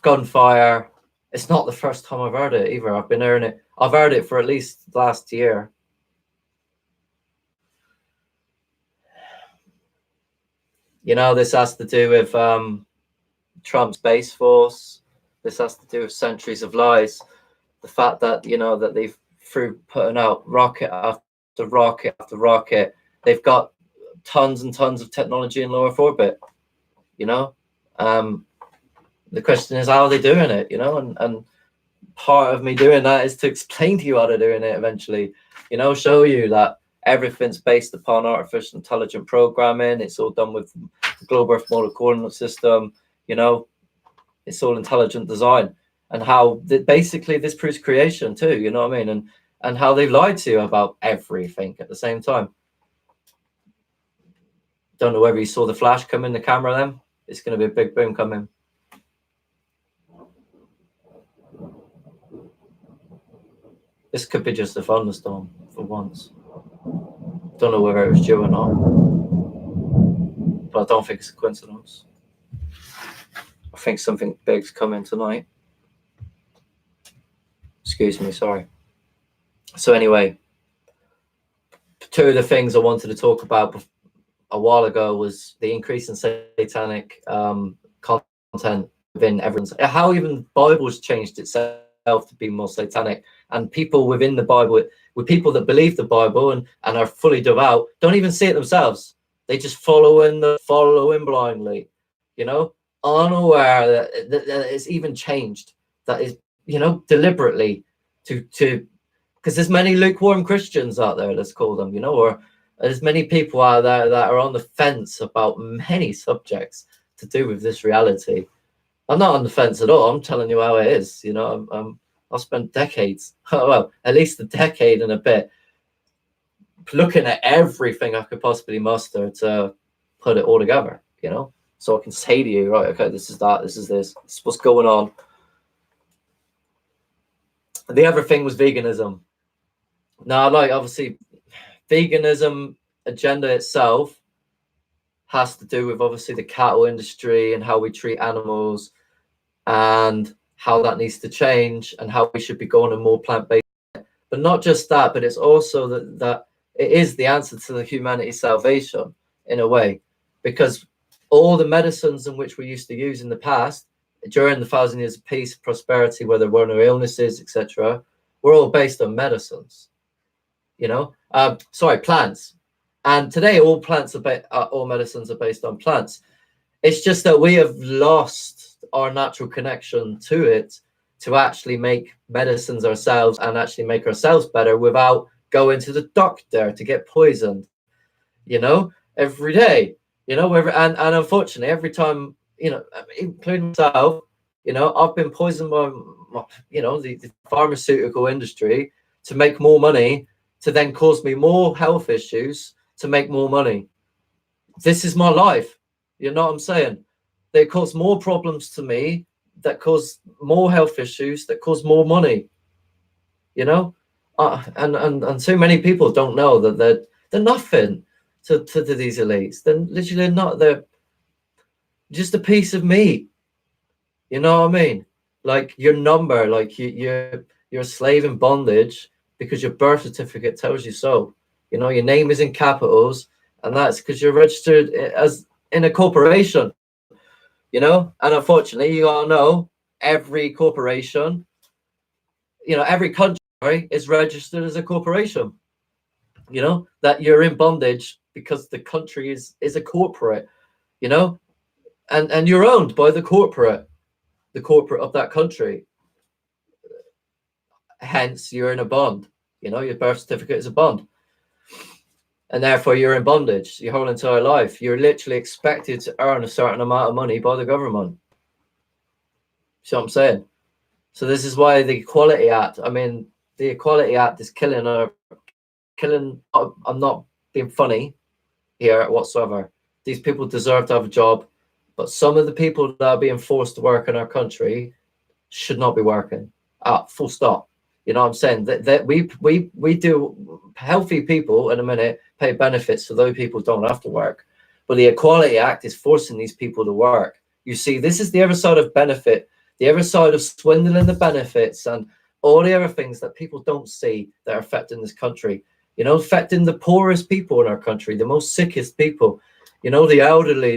gunfire. It's not the first time I've heard it either. I've been hearing it. I've heard it for at least last year. This has to do with Trump's Space Force. This has to do with centuries of lies. The fact that that they've, through putting out rocket after rocket after rocket, they've got tons and tons of technology in low Earth orbit. The question is, how are they doing it? And part of me doing that is to explain to you how they're doing it eventually. Show you that everything's based upon artificial intelligent programming. It's all done with the global Earth model coordinate system. It's all intelligent design, and how basically this proves creation too. You know what I mean? And how they've lied to you about everything at the same time. Don't know whether you saw the flash come in the camera then. It's going to be a big boom coming. This could be just a thunderstorm for once. Don't know whether it was due or not, but I don't think it's a coincidence. I think something big's coming tonight. Excuse me, sorry. So anyway, two of the things I wanted to talk about a while ago was the increase in satanic content within everyone's, how even the Bible's changed itself to be more satanic, and people within the Bible, with people that believe the Bible and are fully devout, don't even see it themselves. They just follow in blindly, unaware that it's even changed. That is, deliberately to because there's many lukewarm Christians out there, let's call them, or there's many people out there that are on the fence about many subjects to do with this reality. I'm not on the fence at all. I'm telling you how it is. I've spent decades, well, at least a decade and a bit, looking at everything I could possibly muster to put it all together, so I can say to you, right, okay, this is that, this is this, this is what's going on. The other thing was veganism. Now, obviously, veganism agenda itself has to do with obviously the cattle industry and how we treat animals, and how that needs to change, and how we should be going on more plant-based. But not just that, but it's also that it is the answer to the humanity's salvation in a way, because all the medicines in which we used to use in the past, during the 1,000 years of peace, prosperity, where there were no illnesses, etc., were all based on medicines. Sorry, plants. And today all plants all medicines are based on plants. It's just that we have lost our natural connection to it, to actually make medicines ourselves and actually make ourselves better without going to the doctor to get poisoned, every day, and unfortunately, every time, including myself, I've been poisoned by, the pharmaceutical industry to make more money, to then cause me more health issues, to make more money. This is my life. You know what I'm saying? They cause more problems to me, that cause more health issues, that cause more money. And so many people don't know that they're nothing to these elites. They're literally not. They're just a piece of meat. You know what I mean? Like your number, like you're a slave in bondage because your birth certificate tells you so. Your name is in capitals, and that's because you're registered as in a corporation. And unfortunately, you all know every corporation, every country is registered as a corporation. That you're in bondage because the country is a corporate, and you're owned by the corporate of that country. Hence, you're in a bond. Your birth certificate is a bond, and therefore you're in bondage your whole entire life. You're literally expected to earn a certain amount of money by the government. See what I'm saying? So this is why the Equality Act. I mean, the Equality Act is killing. I'm not being funny here whatsoever. These people deserve to have a job, but some of the people that are being forced to work in our country should not be working. Full stop. You know what I'm saying? That we do, healthy people in a minute pay benefits so those people don't have to work. But the Equality Act is forcing these people to work. You see, this is the other side of benefit, the other side of swindling the benefits and all the other things that people don't see that are affecting this country. Affecting the poorest people in our country, the most sickest people, the elderly,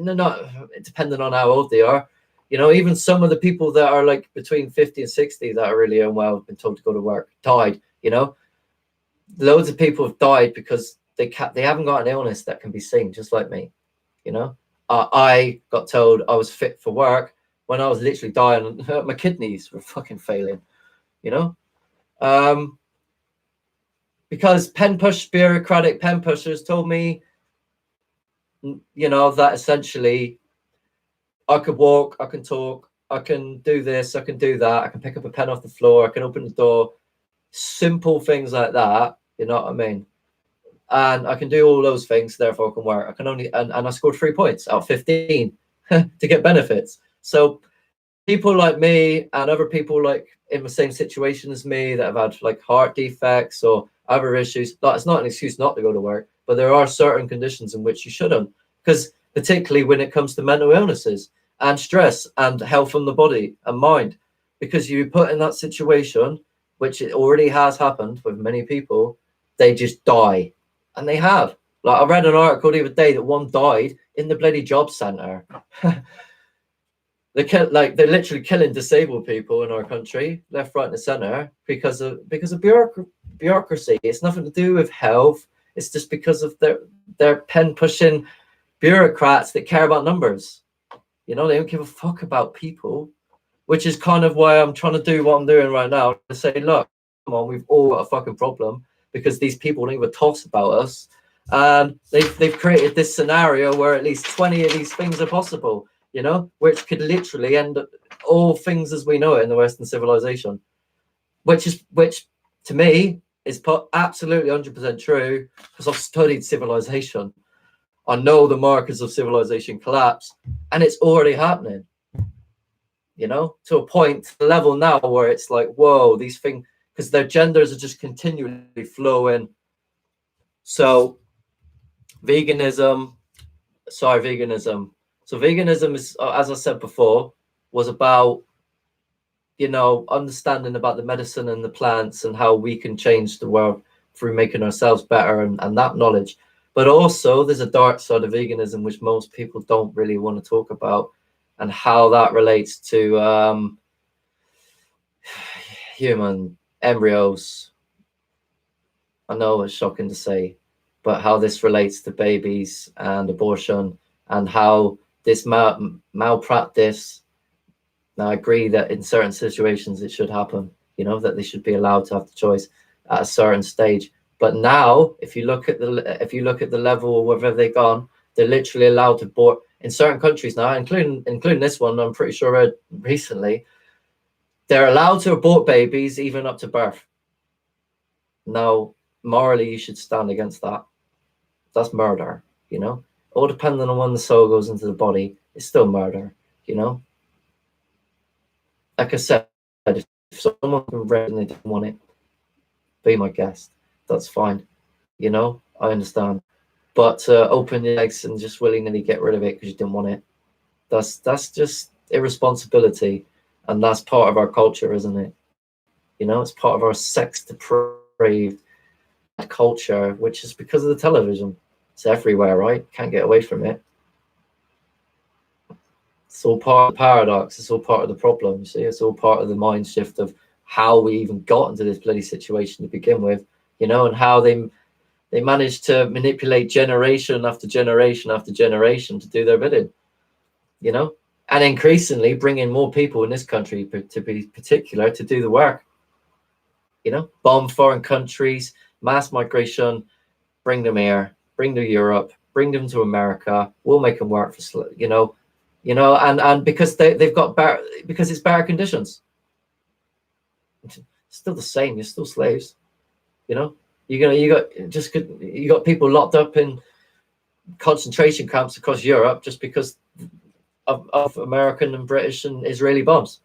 not depending on how old they are. Even some of the people that are like between 50 and 60 that are really unwell, have been told to go to work, died. Loads of people have died because they haven't got an illness that can be seen, just like me. I got told I was fit for work when I was literally dying. My kidneys were fucking failing. Because bureaucratic pen pushers told me, that essentially I could walk, I can talk, I can do this, I can do that, I can pick up a pen off the floor, I can open the door, simple things like that, you know what I mean? And I can do all those things, therefore I can work. I can only, and I scored 3 points out of 15 to get benefits. So people like me and other people like in the same situation as me that have had like heart defects or other issues, that's not an excuse not to go to work, but there are certain conditions in which you shouldn't, because particularly when it comes to mental illnesses and stress and health on the body and mind, because you put in that situation, which it already has happened with many people, they just die. And they have. Like I read an article the other day that one died in the bloody job center. They're literally killing disabled people in our country, left, right, and center, because of bureaucracy. It's nothing to do with health. It's just because of their pen pushing bureaucrats that care about numbers. They don't give a fuck about people, which is kind of why I'm trying to do what I'm doing right now, to say, look, come on, we've all got a fucking problem because these people don't even talk about us, and they've created this scenario where at least 20 of these things are possible, which could literally end up all things as we know it in the Western civilization, which to me is absolutely 100% true, because I've studied civilization. I know the markers of civilization collapse, and it's already happening, to a point, to the level now where it's like, whoa, these things, because their genders are just continually flowing. So veganism. So veganism is, as I said before, was about, understanding about the medicine and the plants and how we can change the world through making ourselves better and that knowledge. But also there's a dark side of veganism, which most people don't really want to talk about, and how that relates to human embryos, I know it's shocking to say, but how this relates to babies and abortion, and how this malpractice. Now, I agree that in certain situations it should happen, you know, that they should be allowed to have the choice at a certain stage. But now, if you look at the level wherever they've gone, they're literally allowed to abort in certain countries now, including this one. I'm pretty sure I read recently, they're allowed to abort babies even up to birth. Now, morally, you should stand against that. That's murder, you know. All depending on when the soul goes into the body, it's still murder, you know. Like I said, if someone can read and they don't want it, be my guest. That's fine, you know. I understand, but open your legs and just willy-nilly get rid of it because you didn't want it. That's just irresponsibility, and that's part of our culture, isn't it? You know, it's part of our sex depraved culture, which is because of the television. It's everywhere, right? Can't get away from it. It's all part of the paradox. It's all part of the problem. You see, it's all part of the mind shift of how we even got into this bloody situation to begin with, you know, and how they managed to manipulate generation after generation after generation to do their bidding, you know, and increasingly bringing more people in this country to be particular to do the work, you know, bomb foreign countries, mass migration, bring them here, bring them to Europe, bring them to America. We'll make them work for, you know, and because they've got because it's better conditions. It's still the same. You're still slaves, you know. You got people locked up in concentration camps across Europe just because of American and British and Israeli bombs,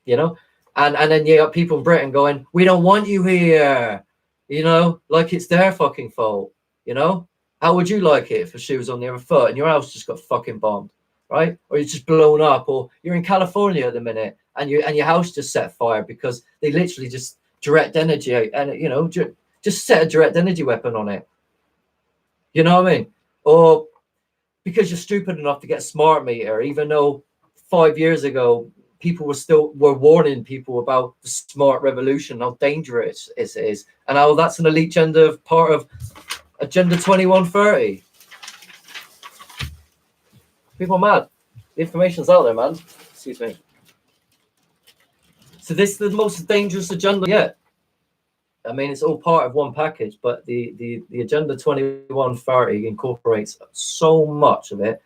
you know. And then you got people in Britain going, we don't want you here, you know, like it's their fucking fault, you know. How would you like it if a shoe was on the other foot and your house just got fucking bombed, right? Or you're just blown up, or you're in California at the minute and your house just set fire because they literally just direct energy and, you know, just set a direct energy weapon on it. You know what I mean? Or because you're stupid enough to get a smart meter, even though 5 years ago people were warning people about the smart revolution, how dangerous it is, and how that's an elite agenda part of Agenda 2130. People are mad. The information's out there, man. Excuse me. So this is the most dangerous agenda yet. I mean, it's all part of one package, but the Agenda 2130 incorporates so much of it.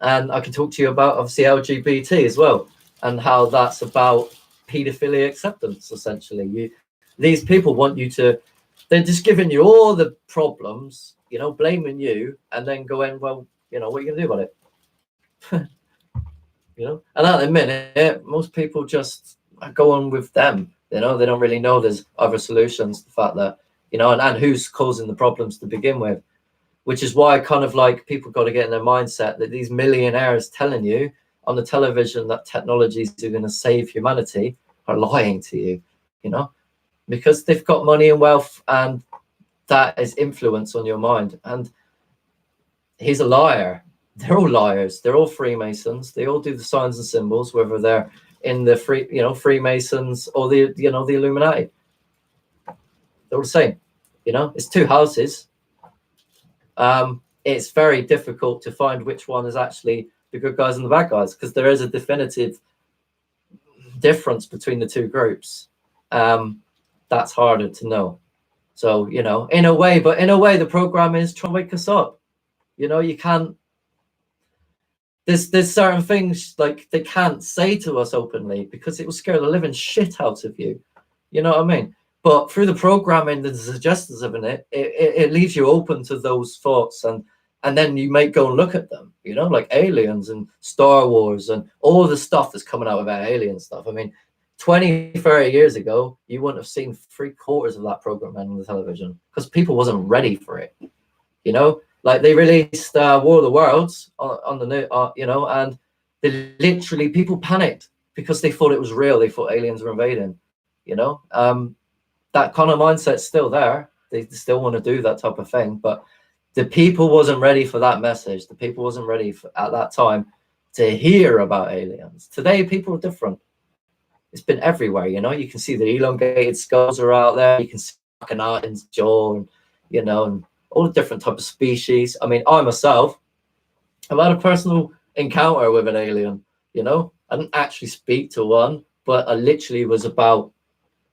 And I can talk to you about, obviously, LGBT as well, and how that's about paedophilia acceptance, essentially. These people want you to, they're just giving you all the problems, you know, blaming you, and then going, well, you know, what are you going to do about it? You know, and at the minute, most people just go on with them. You know, they don't really know there's other solutions. The fact that, you know, and who's causing the problems to begin with, which is why kind of like people got to get in their mindset that these millionaires telling you on the television that technologies are going to save humanity are lying to you, you know, because they've got money and wealth, and that is influence on your mind. And he's a liar. They're all liars. They're all Freemasons. They all do the signs and symbols, whether they're in the Freemasons or the Illuminati. They're all the same. You know, it's two houses. It's very difficult to find which one is actually the good guys and the bad guys, because there is a definitive difference between the two groups. That's harder to know. So, you know, in a way, the program is trying to wake us up. You know, you can't. There's certain things like they can't say to us openly because it will scare the living shit out of you. You know what I mean? But through the programming, the suggestions of it leaves you open to those thoughts, and then you might go and look at them, you know, like aliens and Star Wars and all the stuff that's coming out about alien stuff. I mean, 20, 30 years ago, you wouldn't have seen 3/4 of that program on the television because people wasn't ready for it, you know? Like they released War of the Worlds on the new, you know, and they literally, people panicked because they thought it was real. They thought aliens were invading, you know. That kind of mindset's still there. They still want to do that type of thing, but the people wasn't ready for that message. The people wasn't ready at that time to hear about aliens. Today, people are different. It's been everywhere, you know. You can see the elongated skulls are out there. You can Akhenaten's jaw, and you know, and all the different type of species. I mean, I myself, I've had a personal encounter with an alien. You know, I didn't actually speak to one, but I literally was about,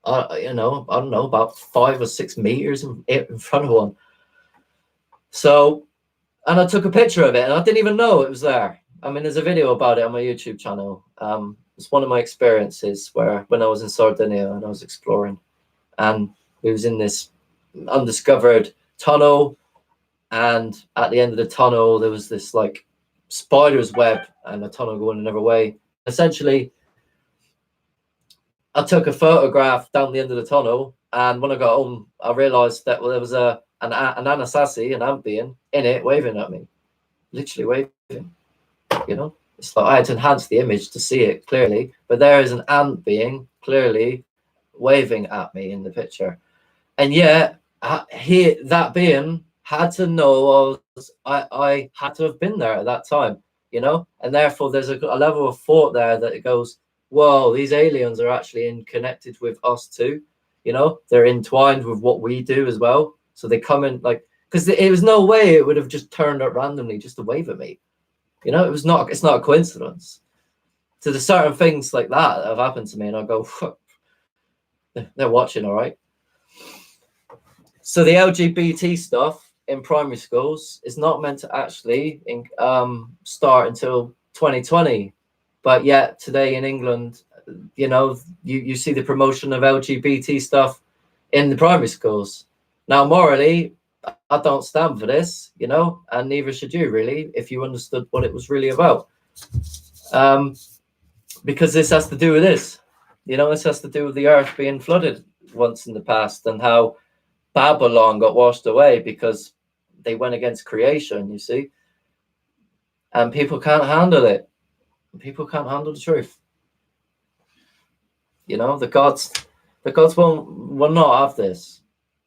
you know, I don't know, about 5 or 6 meters in front of one. So, and I took a picture of it, and I didn't even know it was there. I mean, there's a video about it on my YouTube channel. It's one of my experiences where when I was in Sardinia and I was exploring, and we was in this undiscovered tunnel, and at the end of the tunnel there was this like spider's web and a tunnel going another way. Essentially, I took a photograph down the end of the tunnel, and when I got home, I realized that there was an Anasazi, an ant being, in it waving at me, literally waving. You know, it's like I had to enhance the image to see it clearly, but there is an ant being clearly waving at me in the picture. And yet, that being had to know I had to have been there at that time, you know, and therefore there's a level of thought there that it goes, whoa, these aliens are actually connected with us too, you know, they're entwined with what we do as well. So they come in like, because it was no way it would have just turned up randomly just to wave at me, you know. It's not a coincidence. So there's certain things like that have happened to me, and I go, they're watching, all right. So the LGBT stuff in primary schools is not meant to actually start until 2020, but yet today in England, you know, you see the promotion of LGBT stuff in the primary schools. Now, morally, I don't stand for this, you know, and neither should you really, if you understood what it was really about. Because this has to do with this, you know, this has to do with the earth being flooded once in the past, and how Babylon got washed away because they went against creation, you see. And people can't handle it. People can't handle the truth. You know, the gods will not have this.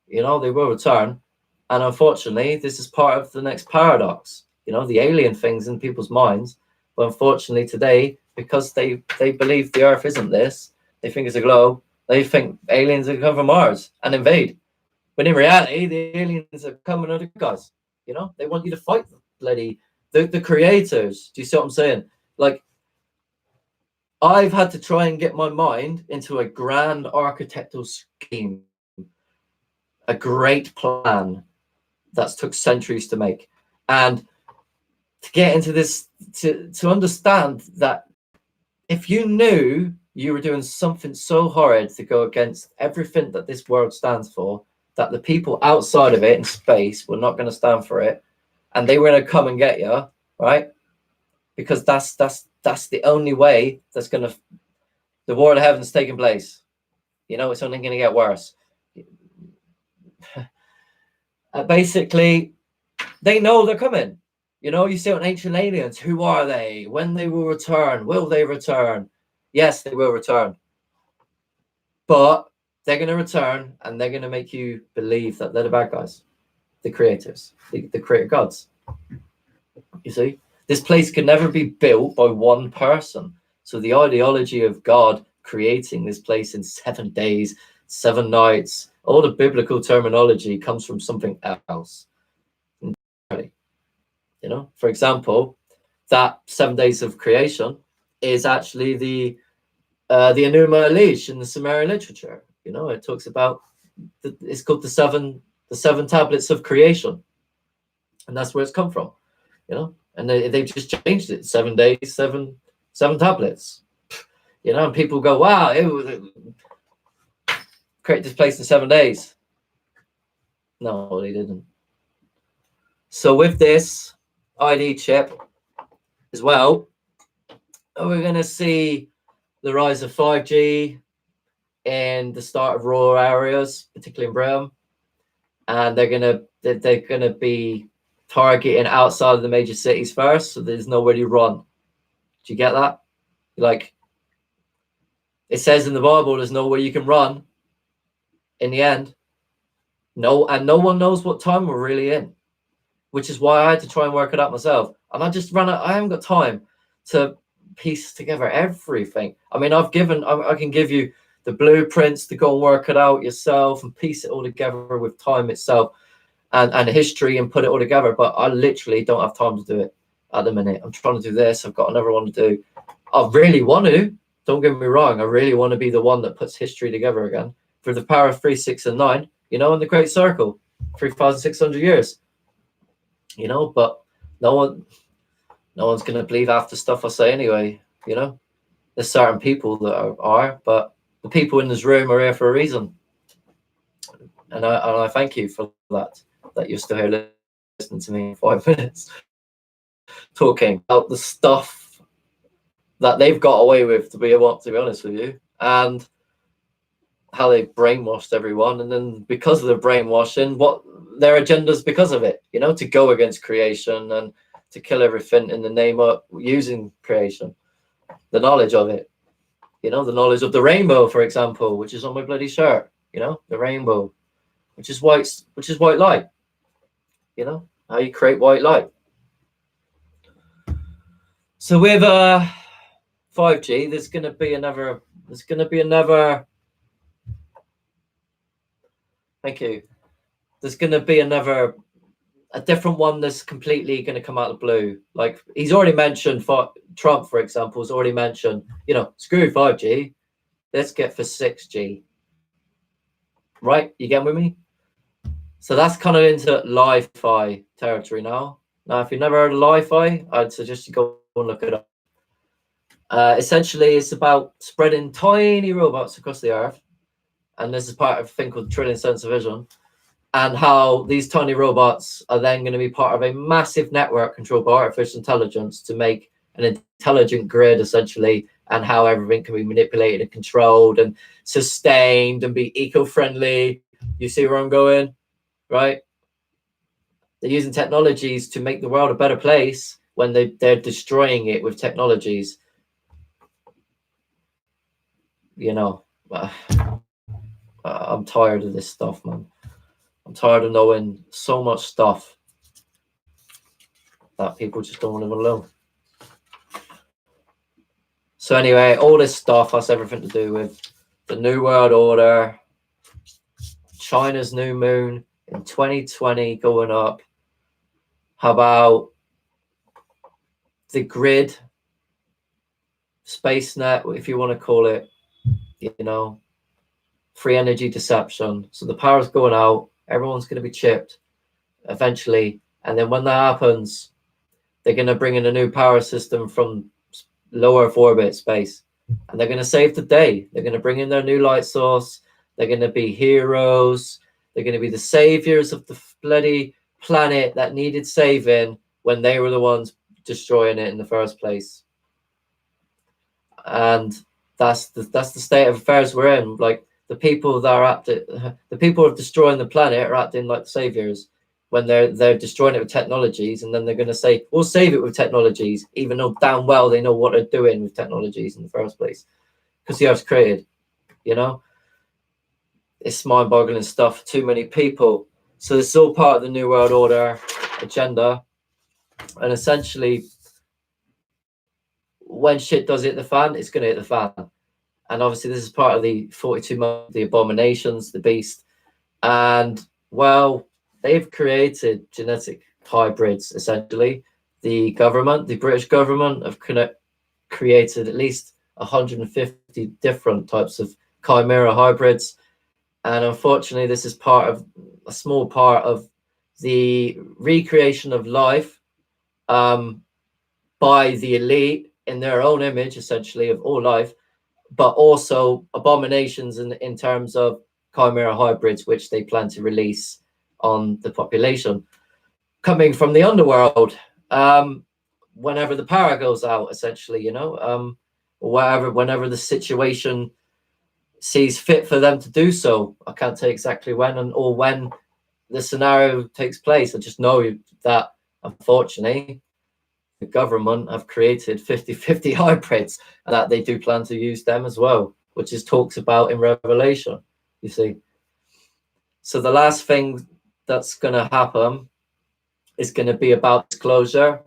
You know, they will return. And unfortunately, this is part of the next paradox. You know, the alien things in people's minds. But unfortunately today, because they believe the earth isn't this, they think it's a globe, they think aliens are come from Mars and invade. When in reality, the aliens are coming other guys. You know, they want you to fight the creators. Do you see what I'm saying? Like, I've had to try and get my mind into a grand architectural scheme, a great plan that's took centuries to make, and to get into this, to understand that if you knew you were doing something so horrid to go against everything that this world stands for, that the people outside of it in space were not going to stand for it, and they were going to come and get you, right? Because that's the only way that's going to, the war of heaven's taking place. You know, it's only going to get worse. Basically, they know they're coming. You know, you see on Ancient Aliens, who are they? When they will return? Will they return? Yes, they will return. But they're going to return, and they're going to make you believe that they're the bad guys, the creators, the creator gods. You see, this place could never be built by one person. So the ideology of God creating this place in 7 days, 7 nights, all the biblical terminology comes from something else. You know, for example, that 7 days of creation is actually the Enuma Elish in the Sumerian literature. You know, it talks about it's called the seven tablets of creation, and that's where it's come from. You know, and they've just changed it. 7 days, seven tablets. You know, and people go, "Wow, it create this place in 7 days." No, they didn't. So with this ID chip as well, we're going to see the rise of 5G and the start of rural areas, particularly in Britain, and they're going to be targeting outside of the major cities first, so there's nowhere to run. Do you get that? Like, it says in the Bible, there's nowhere you can run in the end. No, and no one knows what time we're really in, which is why I had to try and work it out myself. And I just I haven't got time to piece together everything. I mean, I can give you the blueprints to go and work it out yourself and piece it all together with time itself and history and put it all together. But I literally don't have time to do it at the minute. I'm trying to do this. I've got another one to do. I really want to. Don't get me wrong. I really want to be the one that puts history together again for the power of 3, 6, and 9. You know, in the Great Circle, 3,600 years. You know, but no one's gonna believe half the stuff I say anyway. You know, there's certain people that are, but the people in this room are here for a reason, and I thank you for that. That you're still here listening to me in 5 minutes, talking about the stuff that they've got away with, to be honest with you, and how they brainwashed everyone, and then because of the brainwashing, what their agendas because of it, you know, to go against creation and to kill everything in the name of using creation, the knowledge of it, you know, the knowledge of the rainbow, for example, which is on my bloody shirt, you know, the rainbow, which is white light, you know, how you create white light. So with 5G, there's going to be another thank you. There's going to be a different one that's completely going to come out of the blue. Like he's already mentioned, Trump, for example, has already mentioned, you know, screw 5G, let's get for 6G. Right? You get with me? So that's kind of into li-fi territory now. Now, if you've never heard of li-fi, I'd suggest you go and look it up. Essentially, it's about spreading tiny robots across the earth. And this is part of a thing called trillion sensor vision. And how these tiny robots are then going to be part of a massive network controlled by artificial intelligence to make an intelligent grid, essentially, and how everything can be manipulated and controlled and sustained and be eco-friendly. You see where I'm going, right? They're using technologies to make the world a better place when they're destroying it with technologies. You know, I'm tired of this stuff, man. I'm tired of knowing so much stuff that people just don't want to know. So anyway, all this stuff has everything to do with the New World Order, China's new moon in 2020 going up. How about the grid, space net, if you want to call it, you know, free energy deception. So the power's going out, everyone's going to be chipped eventually. And then when that happens, they're going to bring in a new power system from lower Earth orbit space. And they're going to save the day. They're going to bring in their new light source. They're going to be heroes. They're going to be the saviors of the bloody planet that needed saving when they were the ones destroying it in the first place. And that's the state of affairs we're in. Like the people that are the people who are destroying the planet are acting like the saviors when they're destroying it with technologies, and then they're going to say we'll save it with technologies, even though damn well they know what they're doing with technologies in the first place, because the Earth's created. You know, it's mind-boggling stuff. Too many people. So this is all part of the New World Order agenda, and essentially, when shit does hit the fan, it's going to hit the fan. And obviously, this is part of the 42 months, the abominations, the beast, and well, they've created genetic hybrids. Essentially, the government, the British government, have created at least 150 different types of chimera hybrids. And unfortunately, this is part of a small part of the recreation of life by the elite in their own image, essentially, of all life, but also abominations in terms of chimera hybrids, which they plan to release on the population coming from the underworld whenever the power goes out, essentially, you know, whenever the situation sees fit for them to do so. I can't say exactly when or when the scenario takes place. I just know that, unfortunately, the government have created 50-50 hybrids, and that they do plan to use them as well, which is talks about in Revelation, you see. So the last thing that's going to happen is going to be about disclosure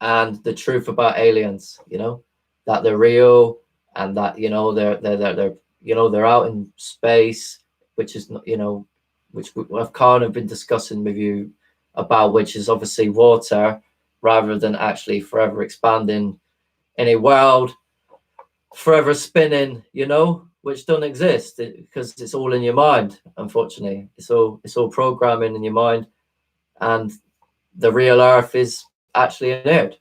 and the truth about aliens, you know, that they're real and that, you know, they're you know, they're out in space, which is, you know, which I've kind of been discussing with you about, which is obviously water, rather than actually forever expanding in a world forever spinning, you know, which don't exist because it's all in your mind. Unfortunately, it's all programming in your mind, and the real Earth is actually an nerd.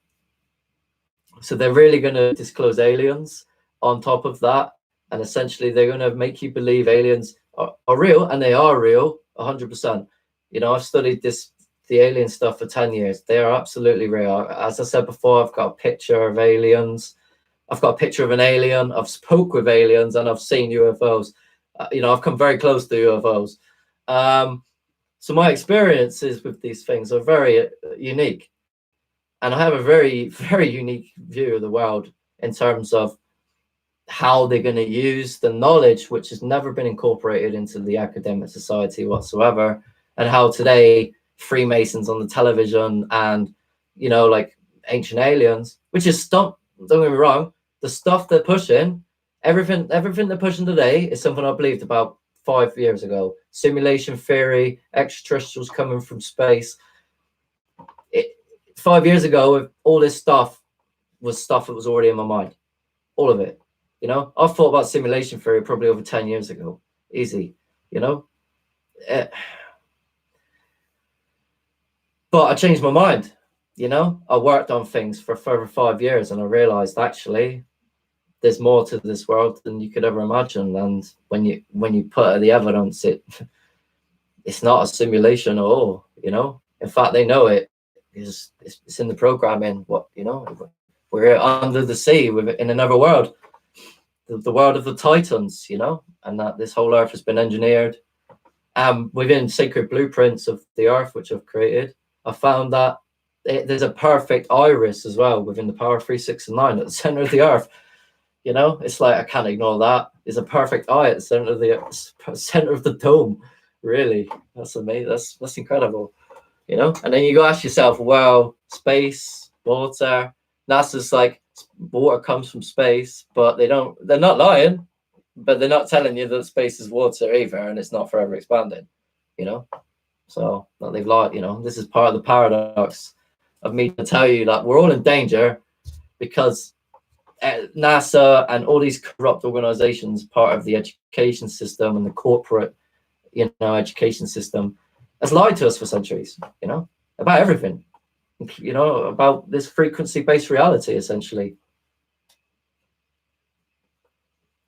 So they're really going to disclose aliens on top of that, and essentially they're going to make you believe aliens are real, and they are real 100%. You know, I've studied the alien stuff for 10 years. They are absolutely real. As I said before, I've got a picture of aliens. I've got a picture of an alien. I've spoke with aliens, and I've seen UFOs. You know, I've come very close to UFOs. So my experiences with these things are very unique. And I have a very, very unique view of the world in terms of how they're going to use the knowledge, which has never been incorporated into the academic society whatsoever, and how today Freemasons on the television and, you know, like ancient aliens, which is stuff, don't get me wrong, the stuff they're pushing, everything they're pushing today is something I believed about 5 years ago. Simulation theory, extraterrestrials coming from space. 5 years ago, all this stuff was stuff that was already in my mind, all of it. You know, I've thought about simulation theory probably over 10 years ago, easy. You know, but I changed my mind. You know, I worked on things for further 5 years, and I realized actually there's more to this world than you could ever imagine. And when you put the evidence, it's not a simulation at all. You know, in fact, they know it. It's in the programming. What, you know, we're under the sea in another world, the world of the Titans, you know, and that this whole Earth has been engineered. Within sacred blueprints of the Earth, which I've created, I found that there's a perfect iris as well within the power 3, 6, and 9 at the center of the Earth. You know, it's like I can't ignore that. There's a perfect eye at the center of the dome. Really, that's amazing. That's incredible. You know, and then you go ask yourself, well, space, water. NASA's like, water comes from space, but they're not lying, but they're not telling you that space is water either, and it's not forever expanding, you know. So that they've lied, you know. This is part of the paradox of me to tell you that we're all in danger because NASA and all these corrupt organizations, part of the education system and the corporate, you know, education system, has lied to us for centuries, you know, about everything, you know, about this frequency-based reality, essentially.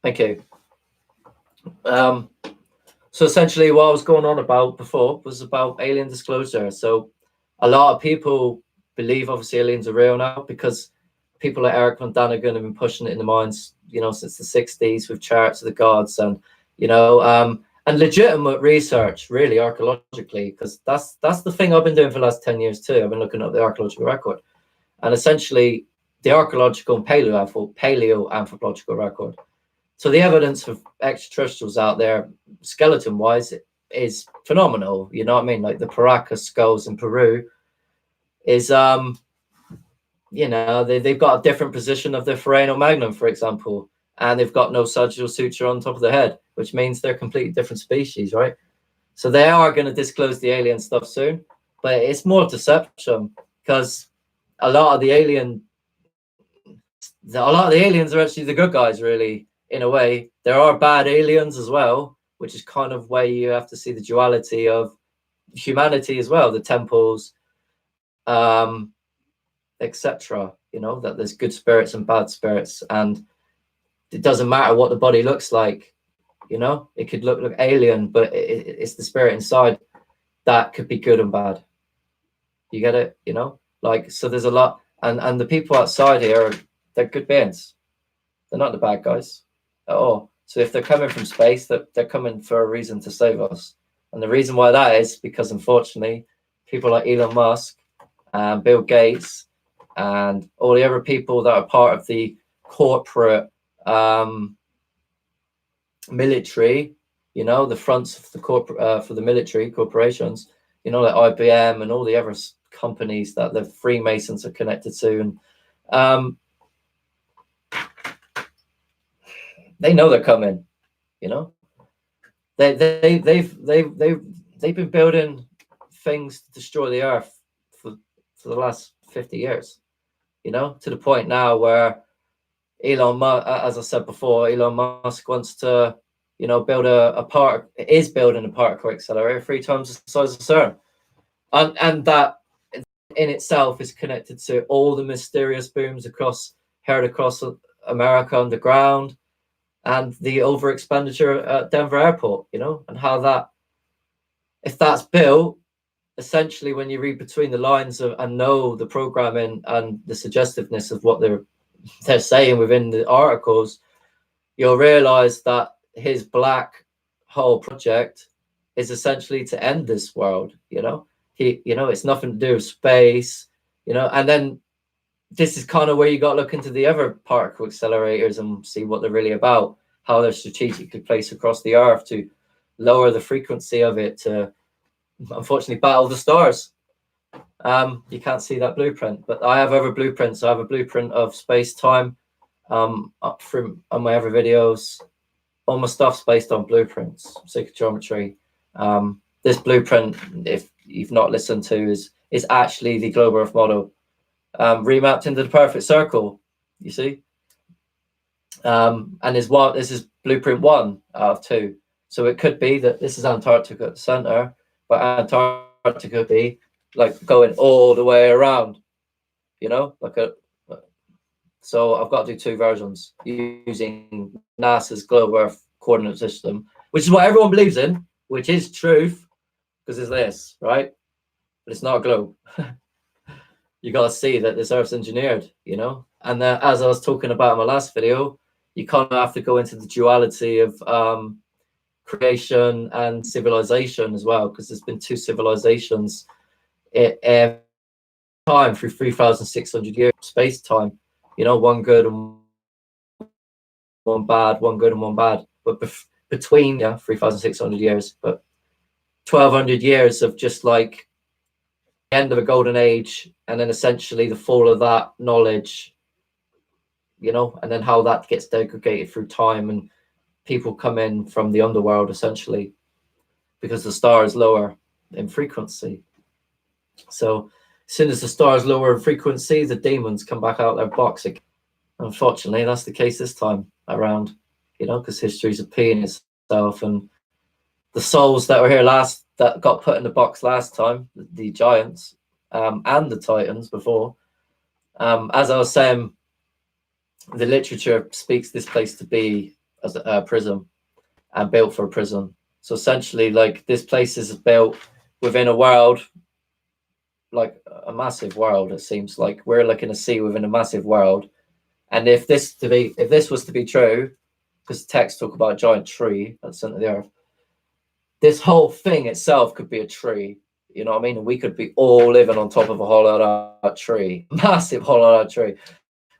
Thank you. So essentially what I was going on about before was about alien disclosure. So a lot of people believe obviously aliens are real now because people like Eric von Daniken have been pushing it in the minds, you know, since the 60s with charts of the gods and, you know, and legitimate research, really, archaeologically, because that's the thing I've been doing for the last 10 years too. I've been looking at the archaeological record, and essentially the archaeological and paleoanthropological record. So the evidence of extraterrestrials out there, skeleton-wise, is phenomenal. You know what I mean? Like the Paracas skulls in Peru is, you know, they've got a different position of the foramen magnum, for example, and they've got no sagittal suture on top of the head, which means they're completely different species, right? So they are going to disclose the alien stuff soon, but it's more deception because a lot of the aliens are actually the good guys, really, in a way. There are bad aliens as well, which is kind of where you have to see the duality of humanity as well, the temples, etc. You know, that there's good spirits and bad spirits, and it doesn't matter what the body looks like. You know, it could look alien, but it's the spirit inside that could be good and bad. You get it? You know, like, so there's a lot, and the people outside here, they're good beings. They're not the bad guys at all. So if they're coming from space, they're coming for a reason to save us. And the reason why that is because, unfortunately, people like Elon Musk and Bill Gates and all the other people that are part of the corporate military, you know, the fronts of the corporate for the military corporations, you know, like IBM and all the other companies that the Freemasons are connected to, and they know they're coming. You know, they've been building things to destroy the earth for the last 50 years. You know, to the point now where Elon Musk, as I said before, Elon Musk wants to, you know, building a particle accelerator 3 times the size of CERN, and that in itself is connected to all the mysterious booms heard across America underground, and the over expenditure at Denver Airport. You know, and how that, if that's built, essentially, when you read between the lines and know the programming and the suggestiveness of what they're saying within the articles, you'll realize that his black hole project is essentially to end this world. You know, it's nothing to do with space. You know, and then this is kind of where you got to look into the other particle accelerators and see what they're really about, how they're strategically placed across the earth to lower the frequency of it to, unfortunately, battle the stars. You can't see that blueprint, but I have other blueprints. I have a blueprint of space-time up from on my other videos. All my stuff's based on blueprints, sacred geometry. This blueprint, if you've not listened to, is actually the global earth model remapped into the perfect circle. You see, and this is blueprint 1 out of 2. So it could be that this is Antarctica at the center, but Antarctica could be like going all the way around. You know, so I've got to do 2 versions using NASA's global Earth coordinate system, which is what everyone believes in, which is truth, because it's this, right? But it's not a globe. You got to see that this Earth's engineered, you know? And as I was talking about in my last video, you kind of have to go into the duality of creation and civilization as well, because there's been 2 civilizations time through 3,600 years space time. You know, one good and one bad, one good and one bad. But between 3,600 years, but 1,200 years of just like the end of a golden age, and then essentially the fall of that knowledge, you know, and then how that gets degraded through time, and people come in from the underworld essentially because the star is lower in frequency. So as soon as the star is lower in frequency, the demons come back out their box again. Unfortunately, that's the case this time around, you know, because history's repeating itself, and the souls that were here that got put in the box last time, the giants and the titans before, as I was saying, the literature speaks this place to be as a prison and built for a prison. So essentially, like, this place is built within a world, like a massive world. It seems like we're like in a sea within a massive world. And if this was to be true, because texts talk about a giant tree at the center of the earth, this whole thing itself could be a tree. You know what I mean? And we could be all living on top of a hollowed out tree, massive hollowed out tree,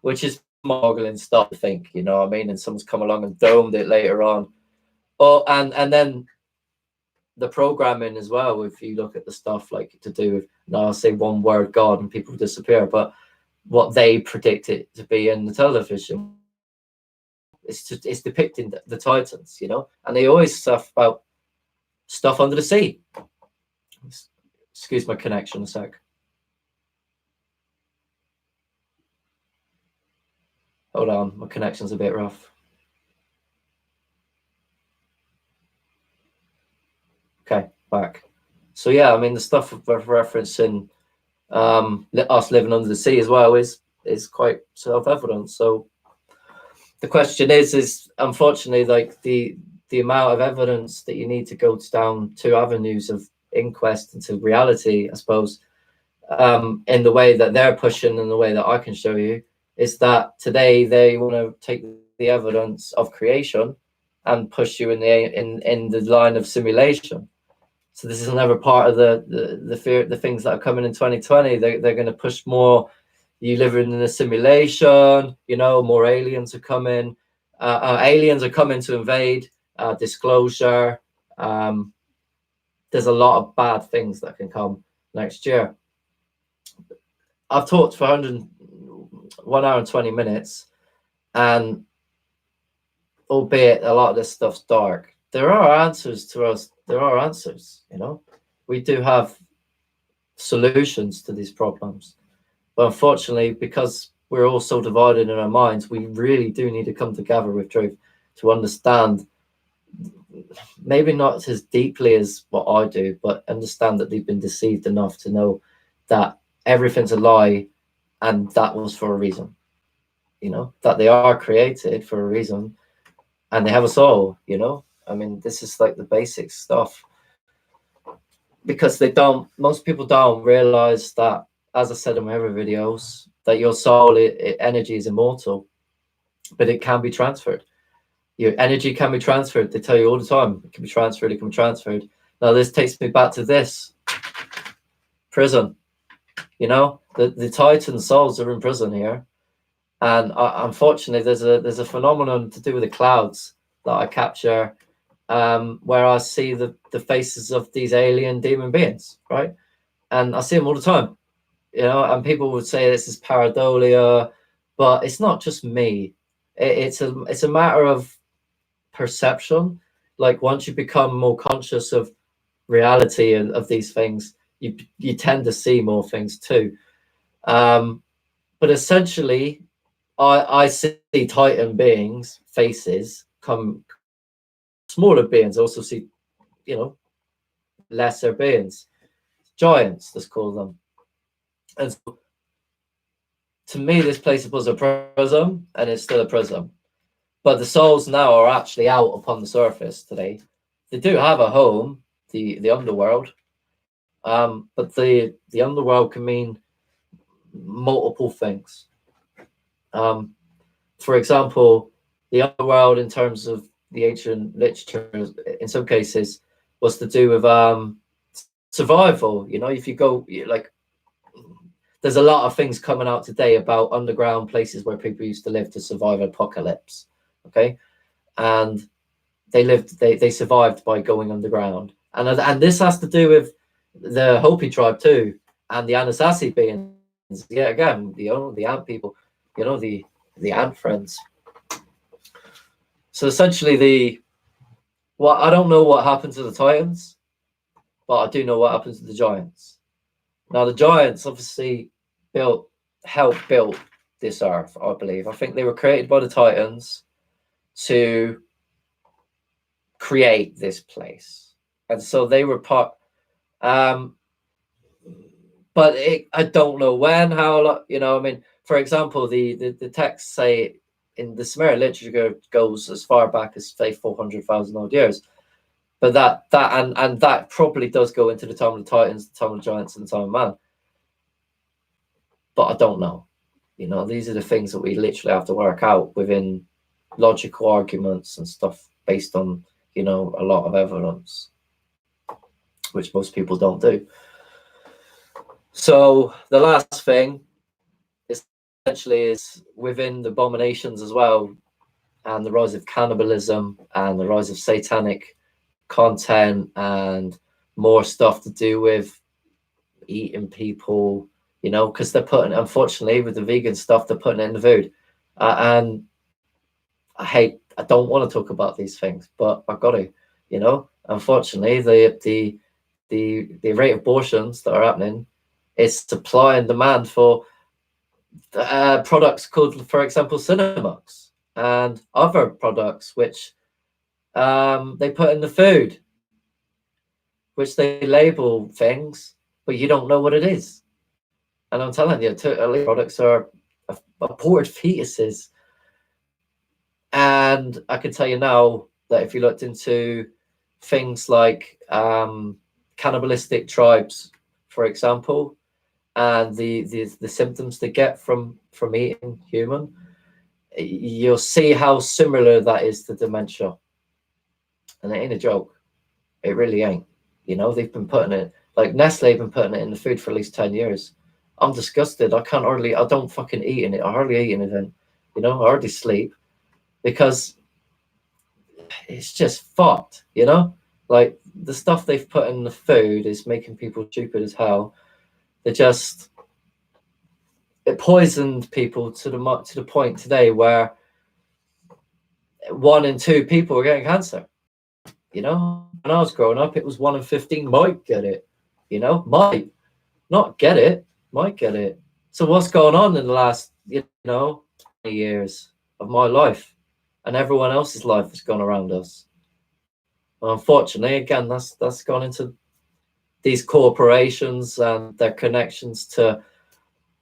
which is moggling stuff to think, you know what I mean? And someone's come along and domed it later on. Oh, and then the programming as well, if you look at the stuff like to do with, I'll say one word God and people disappear, but what they predict it to be in the television, it's depicting the titans, you know, and they always stuff about stuff under the sea. Excuse my connection a sec. Hold on, my connection's a bit rough. Okay, back. So yeah, I mean, the stuff we're referencing us living under the sea as well is quite self-evident. So the question is unfortunately, like, the amount of evidence that you need to go down 2 avenues of inquest into reality, I suppose, in the way that they're pushing and the way that I can show you, is that today they want to take the evidence of creation and push you in the line of simulation. So this is another part of the things that are coming in 2020. They're going to push more. You live in a simulation, you know, more aliens are coming. Aliens are coming to invade. Disclosure. There's a lot of bad things that can come next year. I've talked for 1 hour and 20 minutes, and albeit a lot of this stuff's dark, there are answers to us. There are answers, you know. We do have solutions to these problems. But unfortunately, because we're all so divided in our minds, we really do need to come together with truth to understand, maybe not as deeply as what I do, but understand that they've been deceived enough to know that everything's a lie and that was for a reason. You know, that they are created for a reason and they have a soul, you know. I mean, this is like the basic stuff. Because most people don't realize that, as I said in my other videos, that your soul, energy is immortal, but it can be transferred. Your energy can be transferred. They tell you all the time, it can be transferred, it can be transferred. Now, this takes me back to this prison. You know, the Titan souls are in prison here. And unfortunately, there's a phenomenon to do with the clouds that I capture, where I see the faces of these alien demon beings, right? And I see them all the time, you know, and people would say this is pareidolia, but it's not just me. It's a matter of perception. Like, once you become more conscious of reality and of these things, you tend to see more things too. But essentially, I see Titan beings, faces, come smaller beings. I also see, you know, lesser beings, giants, let's call them. And so, to me, this place was a prism, and it's still a prism. But the souls now are actually out upon the surface today. They do have a home, the underworld, but the underworld can mean multiple things. For example, the underworld, in terms of the ancient literature, in some cases, was to do with survival. You know, if you go, like, there's a lot of things coming out today about underground places where people used to live to survive apocalypse. Okay, and they survived by going underground, and this has to do with the Hopi tribe too, and the Anasazi beings. Yeah, again, the ant people, you know, the ant friends. So essentially, I don't know what happened to the Titans, but I do know what happened to the giants. Now, the giants obviously helped build this earth, I believe. I think they were created by the Titans to create this place, and so they were part. But I don't know when, how, you know. I mean, for example, the texts say in the Sumerian literature goes as far back as, say, 400,000 odd years. But that probably does go into the time of the Titans, the time of the giants, and the time of man. But I don't know. You know, these are the things that we literally have to work out within logical arguments and stuff based on, you know, a lot of evidence, which most people don't do. So the last thing is essentially is within the abominations as well, and the rise of cannibalism and the rise of satanic content and more stuff to do with eating people, you know, because they're putting, unfortunately, with the vegan stuff, they're putting it in the food. And I don't want to talk about these things, but I've got to, you know. Unfortunately, the rate of abortions that are happening is supply and demand for products called, for example, Cinnamux and other products which they put in the food, which they label things, but you don't know what it is. And I'm telling you, products are aborted fetuses. And I can tell you now that if you looked into things like cannibalistic tribes, for example, and the symptoms they get from eating human, you'll see how similar that is to dementia. And it ain't a joke. It really ain't. You know, they've been putting it, like Nestle have been putting it in the food for at least 10 years. I'm disgusted. I don't fucking eat in it. I hardly eat anything. You know, I hardly sleep because it's just fucked, you know? Like, the stuff they've put in the food is making people stupid as hell. It poisoned people to the point today where 1 in 2 people were getting cancer. You know, when I was growing up, it was 1 in 15 might get it. You know, might not get it, might get it. So what's going on in the last, 20 years of my life and everyone else's life that's gone around us? Well, unfortunately, again, that's gone into these corporations and their connections to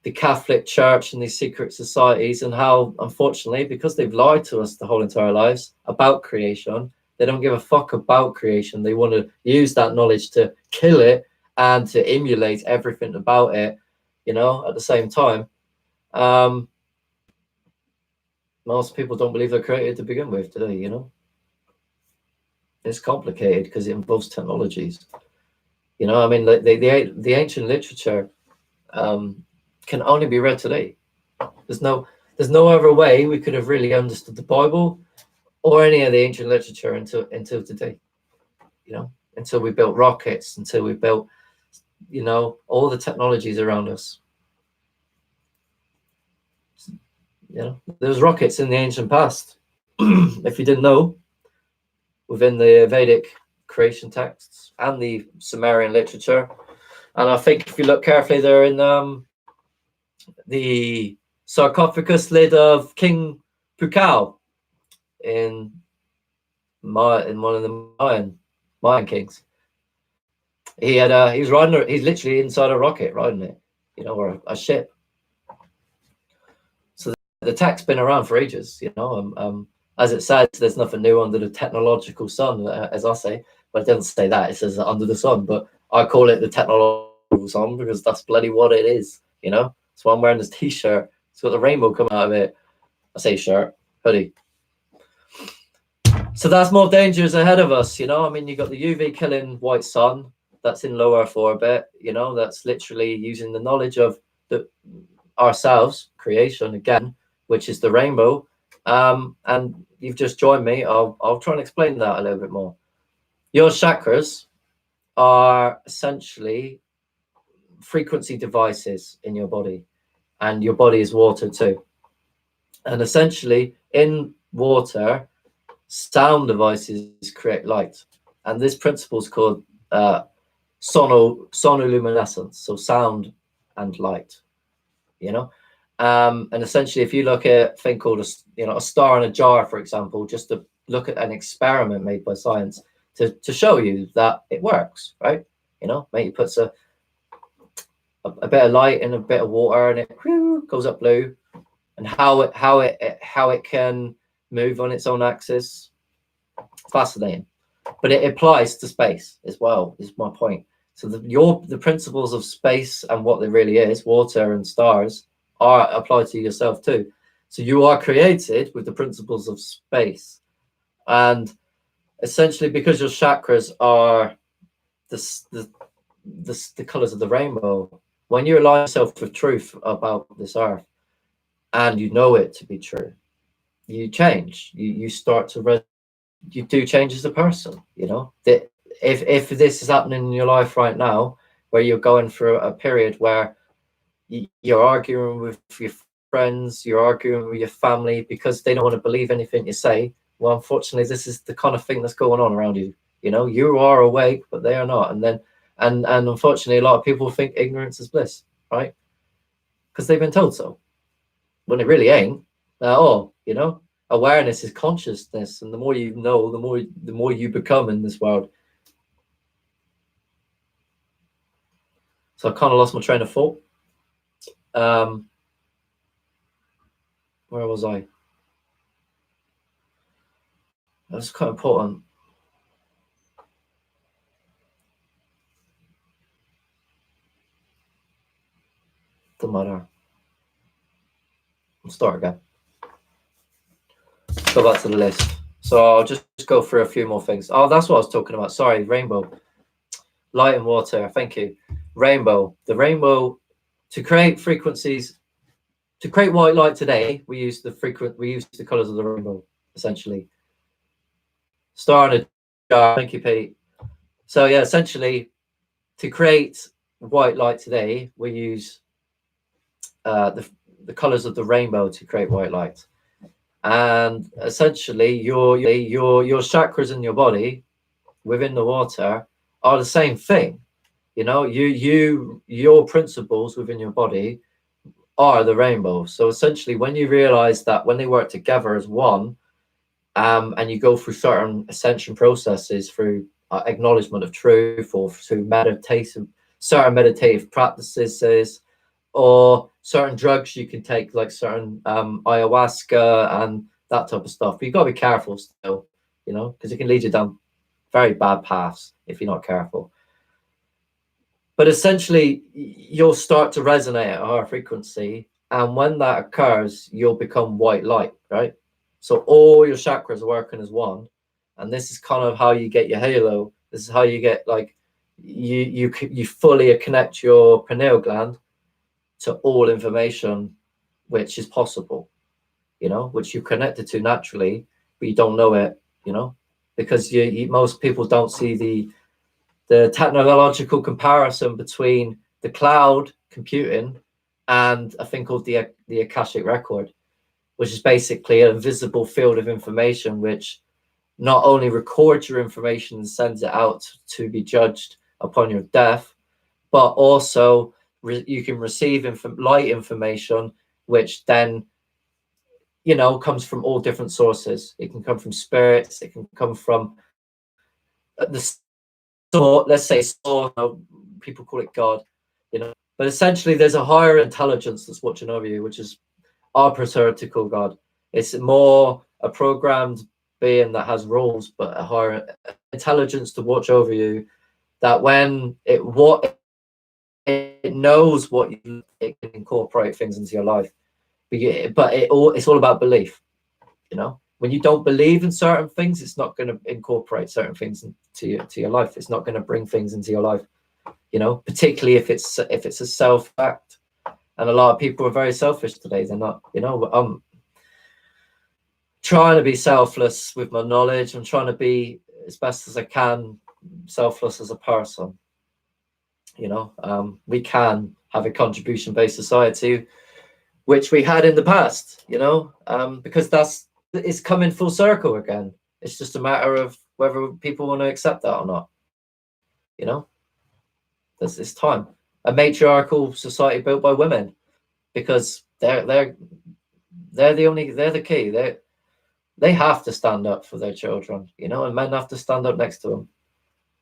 the Catholic Church and these secret societies, and how, unfortunately, because they've lied to us the whole entire lives about creation, they don't give a fuck about creation. They want to use that knowledge to kill it and to emulate everything about it, at the same time. Most people don't believe they're created to begin with today, It's complicated because it involves technologies. I mean, the ancient literature can only be read today. There's no other way we could have really understood the Bible or any of the ancient literature until today. Until we built rockets, until we built, all the technologies around us. There was rockets in the ancient past. If you didn't know, within the Vedic creation texts and the Sumerian literature, and I think if you look carefully, they're in the sarcophagus lid of King Pukal in one of the Mayan kings. He was riding. He's literally inside a rocket, riding it, or a ship. So the tech's been around for ages, As it says, there's nothing new under the technological sun, as I say, but it doesn't say that. It says under the sun, but I call it the technological sun because that's bloody what it is, So I'm wearing this t-shirt. It's got the rainbow coming out of it. I say shirt, hoodie. So that's more dangers ahead of us, I mean, you got the UV killing white sun that's in low Earth orbit, that's literally using the knowledge of ourselves, creation again, which is the rainbow. And you've just joined me. I'll try and explain that a little bit more. Your chakras are essentially frequency devices in your body, and your body is water too. And essentially in water, sound devices create light, and this principle is called sonoluminescence, so sound and light, and essentially if you look at a thing called a star in a jar, for example, just to look at an experiment made by science to show you that it works, right? Maybe puts a bit of light in a bit of water and it goes up blue, and how it can move on its own axis. Fascinating, but it applies to space as well, is my point. So the principles of space and what it really is, water and stars, are applied to yourself too. So you are created with the principles of space, and essentially because your chakras are the colors of the rainbow, when you align yourself with truth about this earth and you know it to be true, you change. You start to you do change as a person. That if this is happening in your life right now, where you're going through a period where you're arguing with your friends, you're arguing with your family because they don't want to believe anything you say, well, unfortunately, this is the kind of thing that's going on around you. You are awake, but they are not. And unfortunately, a lot of people think ignorance is bliss, right? Because they've been told so, when it really ain't at all. Awareness is consciousness, and the more you know, the more you become in this world. So I kind of lost my train of thought. Where was I? That's quite important. Doesn't matter. I'll start again. Go back to the list. So I'll just go through a few more things. Oh, that's what I was talking about. Sorry, rainbow. Light and water. Thank you. Rainbow. The rainbow, to create frequencies, to create white light today, we use the colors of the rainbow, essentially. Star in a jar. Thank you, Pete. So yeah, essentially, to create white light today, we use the colors of the rainbow to create white light. And essentially your chakras in your body within the water are the same thing. You know, your principles within your body are the rainbow. So essentially, when you realize that when they work together as one, and you go through certain ascension processes through acknowledgement of truth, or through meditation, certain meditative practices, or certain drugs you can take, like certain ayahuasca and that type of stuff. But you've got to be careful still, you know, because it can lead you down very bad paths if you're not careful. But essentially, you'll start to resonate at a higher frequency. And when that occurs, you'll become white light, right? So all your chakras are working as one. And this is kind of how you get your halo. This is how you get, like, you fully connect your pineal gland to all information which is possible, you know, which you're connected to naturally, but you don't know it, you know, because most people don't see the technological comparison between the cloud computing and a thing called the Akashic record, which is basically an invisible field of information which not only records your information and sends it out to be judged upon your death, but also you can receive light information, which then, you know, comes from all different sources. It can come from spirits, it can come from the source, let's say source, people call it God, you know, but essentially there's a higher intelligence that's watching over you, which is our pharmaceutical God. It's more a programmed being that has rules, but a higher intelligence to watch over you, that when it knows what you, it can incorporate things into your life. But it's all about belief, you know. When you don't believe in certain things, it's not going to incorporate certain things into your life. It's not going to bring things into your life, you know, particularly if it's a self act. And a lot of people are very selfish today. They're not, you know. I'm trying to be selfless with my knowledge. I'm trying to be, as best as I can, selfless as a person. You know, we can have a contribution-based society, which we had in the past, you know, because it's coming full circle again. It's just a matter of whether people want to accept that or not. You know, it's time. A matriarchal society built by women, because they're the key. They have to stand up for their children, you know, and men have to stand up next to them.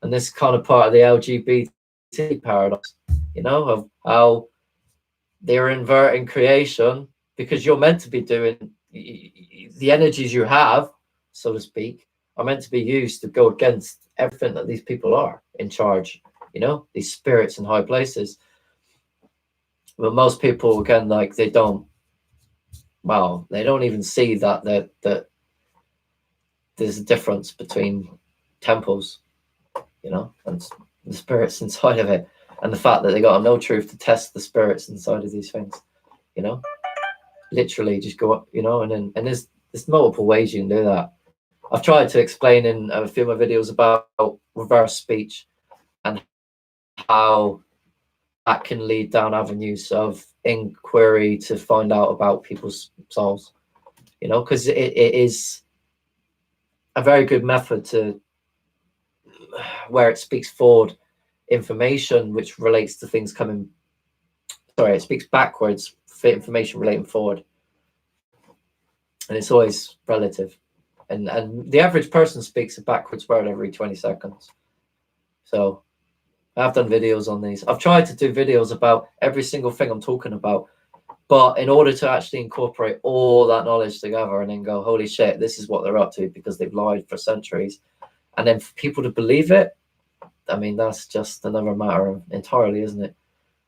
And this kind of part of the LGBT paradox, you know, of how they're inverting creation, because you're meant to be doing the energies you have, so to speak, are meant to be used to go against everything that these people are in charge, you know, these spirits in high places. But most people, again, like, they don't even see that there's a difference between temples, you know, and the spirits inside of it, and the fact that they got no truth to test the spirits inside of these things, you know. Literally just go up, you know, and there's multiple ways you can do that. I've tried to explain in a few of my videos about reverse speech and how that can lead down avenues of inquiry to find out about people's souls, you know, because it is a very good method to where it speaks forward information which relates to things coming. Sorry, it speaks backwards for information relating forward, and it's always relative. And the average person speaks a backwards word every 20 seconds. So I've done videos on these. I've tried to do videos about every single thing I'm talking about, but in order to actually incorporate all that knowledge together and then go, holy shit, this is what they're up to because they've lied for centuries, and then for people to believe it, I mean, that's just another matter entirely, isn't it?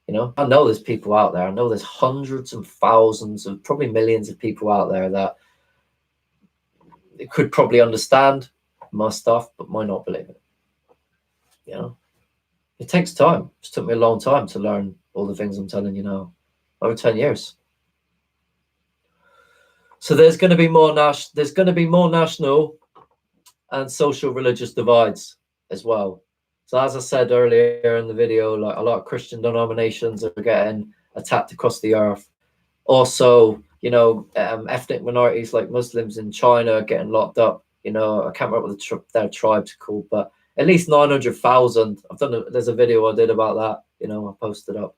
You know, I know there's people out there. I know there's hundreds and thousands and probably millions of people out there that could probably understand my stuff, but might not believe it. You know, it takes time. It took me a long time to learn all the things I'm telling you now, over 10 years. So there's going to be more national and social religious divides as well. So as I said earlier in the video, like, a lot of Christian denominations are getting attacked across the earth. Also, ethnic minorities like Muslims in China getting locked up. I can't remember what their tribes are called, but at least 900,000. There's a video I did about that. I posted up.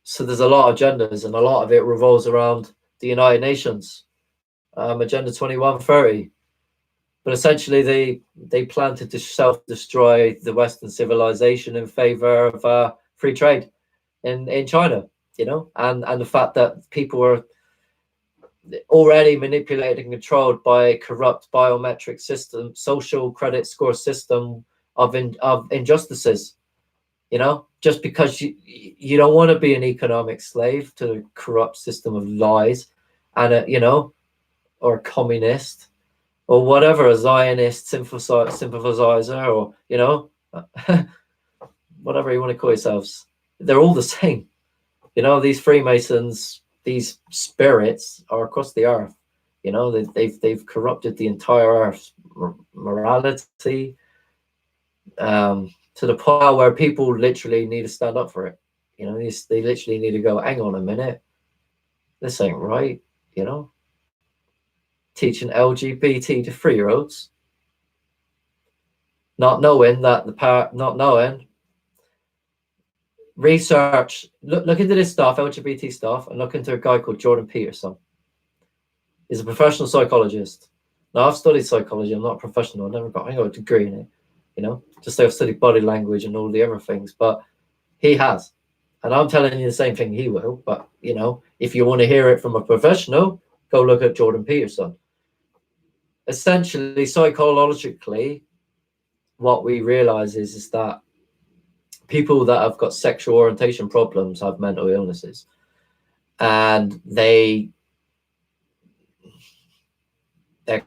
So there's a lot of agendas, and a lot of it revolves around the United Nations, Agenda 2130. But essentially, they plan to self-destroy the Western civilization in favor of free trade in China. And the fact that people are already manipulated and controlled by a corrupt biometric system, social credit score system of injustices. Just because you don't want to be an economic slave to the corrupt system of lies, and or a communist, or whatever, a Zionist sympathizer, or whatever you want to call yourselves. They're all the same. These Freemasons, these spirits are across the earth. They've corrupted the entire earth's morality, to the point where people literally need to stand up for it. They literally need to go, hang on a minute, this ain't right. Teaching LGBT to 3-year-olds, not knowing research. Look into this stuff, LGBT stuff, and look into a guy called Jordan Peterson. He's a professional psychologist. Now, I've studied psychology. I'm not a professional. I got a degree in it. Just like I've studied body language and all the other things, but he has. And I'm telling you the same thing he will. But, if you want to hear it from a professional, go look at Jordan Peterson. Essentially, psychologically, what we realize is that people that have got sexual orientation problems have mental illnesses, and they're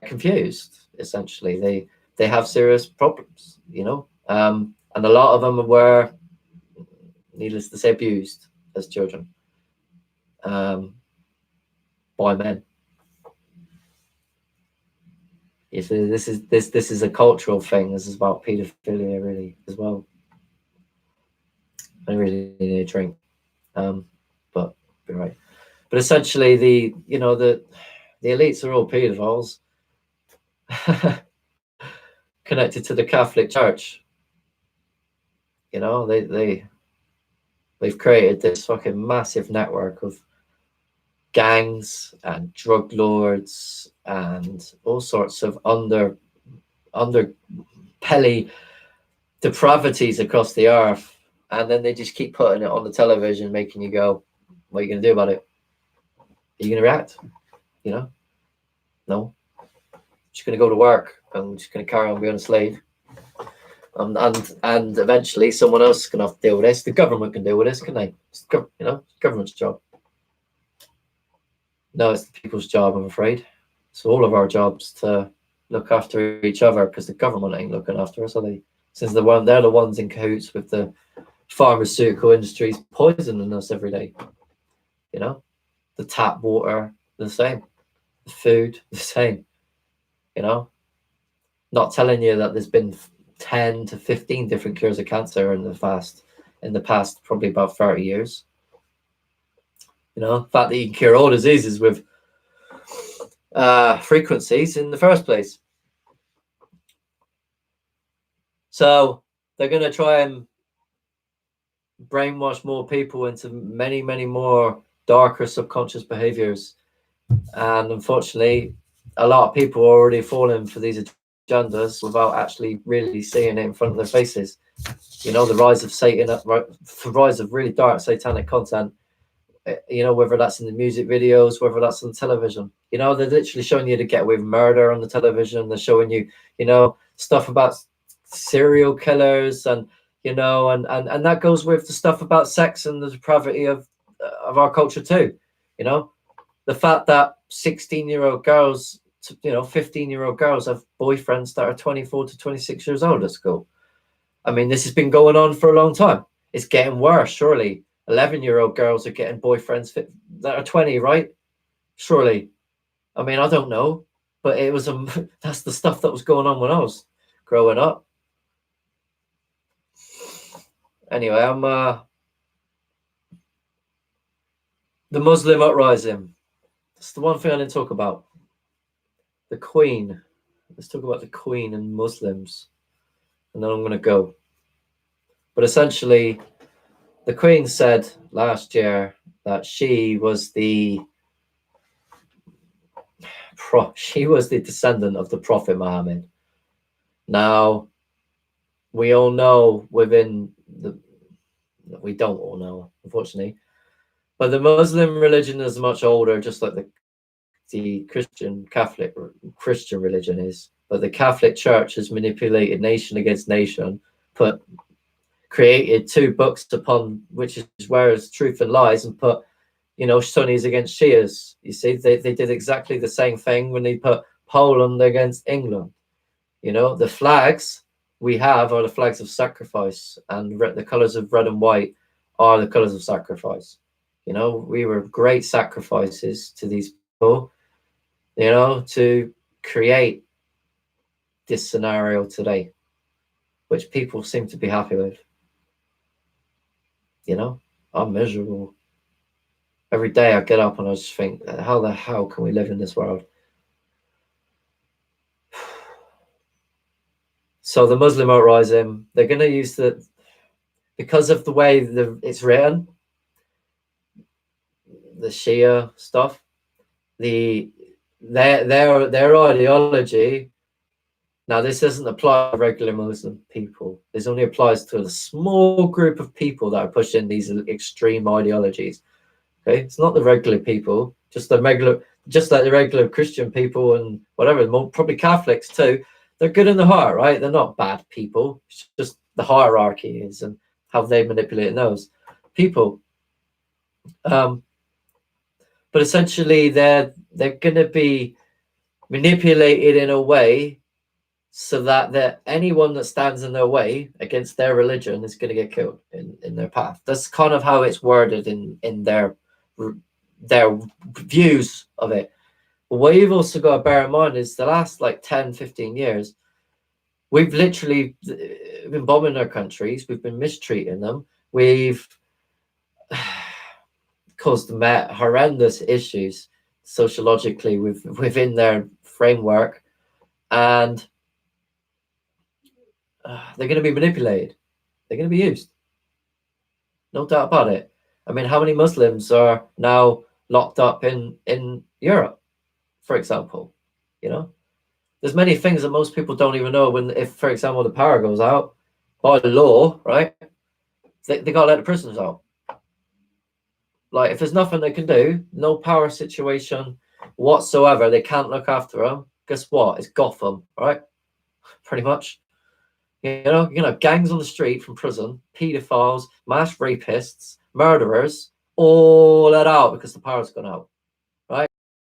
confused. Essentially, they have serious problems, and a lot of them were, needless to say, abused as children by men. This is a cultural thing. This is about pedophilia, really, as well. I really need a drink, but be right. But essentially, the elites are all pedophiles connected to the Catholic Church. They've created this fucking massive network of gangs and drug lords and all sorts of underbelly depravities across the earth, and then they just keep putting it on the television, making you go, what are you going to do about it? Are you going to react? No. Just going to go to work. I'm just going to carry on being a slave. And eventually someone else is going to have to deal with this. The government can deal with this, can they? It's government's job. No, it's the people's job, I'm afraid. It's all of our jobs to look after each other, because the government ain't looking after us, are they? Since they're the ones in cahoots with the pharmaceutical industries poisoning us every day. The tap water, the same. The food, the same. Not telling you that there's been 10 to 15 different cures of cancer in the past probably about 30 years. The fact that you can cure all diseases with frequencies in the first place. So they're going to try and brainwash more people into many, many more darker subconscious behaviors. And unfortunately, a lot of people are already falling for these agendas without actually really seeing it in front of their faces. The rise of Satan, the rise of really dark satanic content, whether that's in the music videos, whether that's on television. They're literally showing you to get away with murder on the television. They're showing you, stuff about serial killers, and and that goes with the stuff about sex and the depravity of our culture too. The fact that 16-year-old girls, 15-year-old girls have boyfriends that are 24 to 26 years old at school. I mean, this has been going on for a long time. It's getting worse, surely. 11-year-old girls are getting boyfriends that are 20, right? Surely. I mean, I don't know, but it was that's the stuff that was going on when I was growing up. Anyway, The Muslim uprising. That's the one thing I didn't talk about. The Queen. Let's talk about the Queen and Muslims, and then I'm going to go. But essentially, the Queen said last year that she was the descendant of the Prophet Muhammad. Now, we all know we don't all know, unfortunately, but the Muslim religion is much older, just like the Christian religion is. But the Catholic Church has manipulated nation against nation, created two books upon which is where is truth and lies, and put, Sunnis against Shias. You see, they did exactly the same thing when they put Poland against England. The flags we have are the flags of sacrifice, and the colors of red and white are the colors of sacrifice. We were great sacrifices to these people, to create this scenario today, which people seem to be happy with. I'm miserable. Every day I get up and I just think, how the hell can we live in this world? So the Muslim uprising, they're going to use because of the way it's written, the Shia stuff, their ideology. Now, this doesn't apply to regular Muslim people. This only applies to a small group of people that are pushing these extreme ideologies. Okay, it's not the regular people, just like the regular Christian people and whatever, probably Catholics too. They're good in the heart, right? They're not bad people. It's just the hierarchy is and how they manipulate those people. But essentially, they're going to be manipulated in a way so that anyone that stands in their way against their religion is going to get killed in their path. That's kind of how it's worded in their views of it. But what you've also got to bear in mind is the last 10, 15 years, we've literally been bombing their countries. We've been mistreating them. We've caused them horrendous issues sociologically within their framework, and they're going to be manipulated. They're going to be used. No doubt about it. I mean, how many Muslims are now locked up in Europe, for example? There's many things that most people don't even know. If, for example, the power goes out by law, right? They got to let the prisoners out. If there's nothing they can do, no power situation whatsoever, they can't look after them. Guess what? It's Gotham, right? Pretty much. Gangs on the street from prison, pedophiles, mass rapists, murderers, all let out because the power's gone out, right?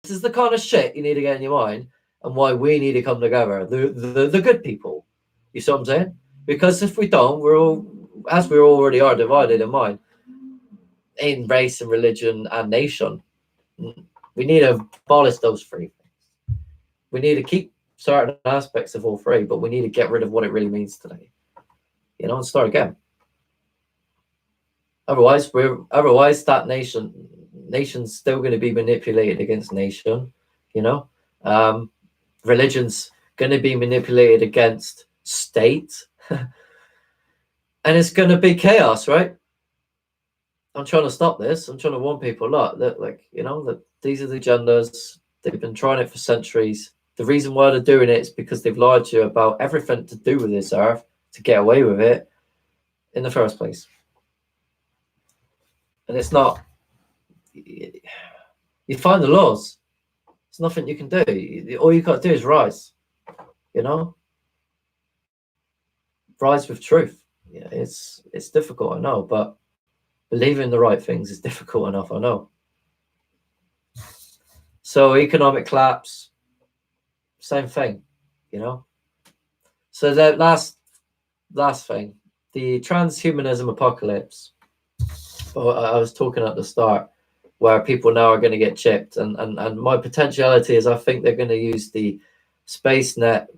This is the kind of shit you need to get in your mind, and why we need to come together, the good people. You see what I'm saying? Because if we don't, as we already are divided in mind, in race and religion and nation. We need to abolish those three things. We need to keep certain aspects of all three, but we need to get rid of what it really means today. And start again. Otherwise, that nation's still going to be manipulated against nation. Religion's going to be manipulated against state, and it's going to be chaos, right? I'm trying to stop this. I'm trying to warn people a lot that, that these are the agendas. They've been trying it for centuries. The reason why they're doing it is because they've lied to you about everything to do with this earth to get away with it in the first place. And it's not. You find the laws. There's nothing you can do. All you got to do is rise. Rise with truth. Yeah, it's difficult, I know, but believing the right things is difficult enough, I know. So economic collapse, same thing, So the last thing, the transhumanism apocalypse. I was talking at the start, where people now are going to get chipped, and my potentiality is I think they're going to use the space net,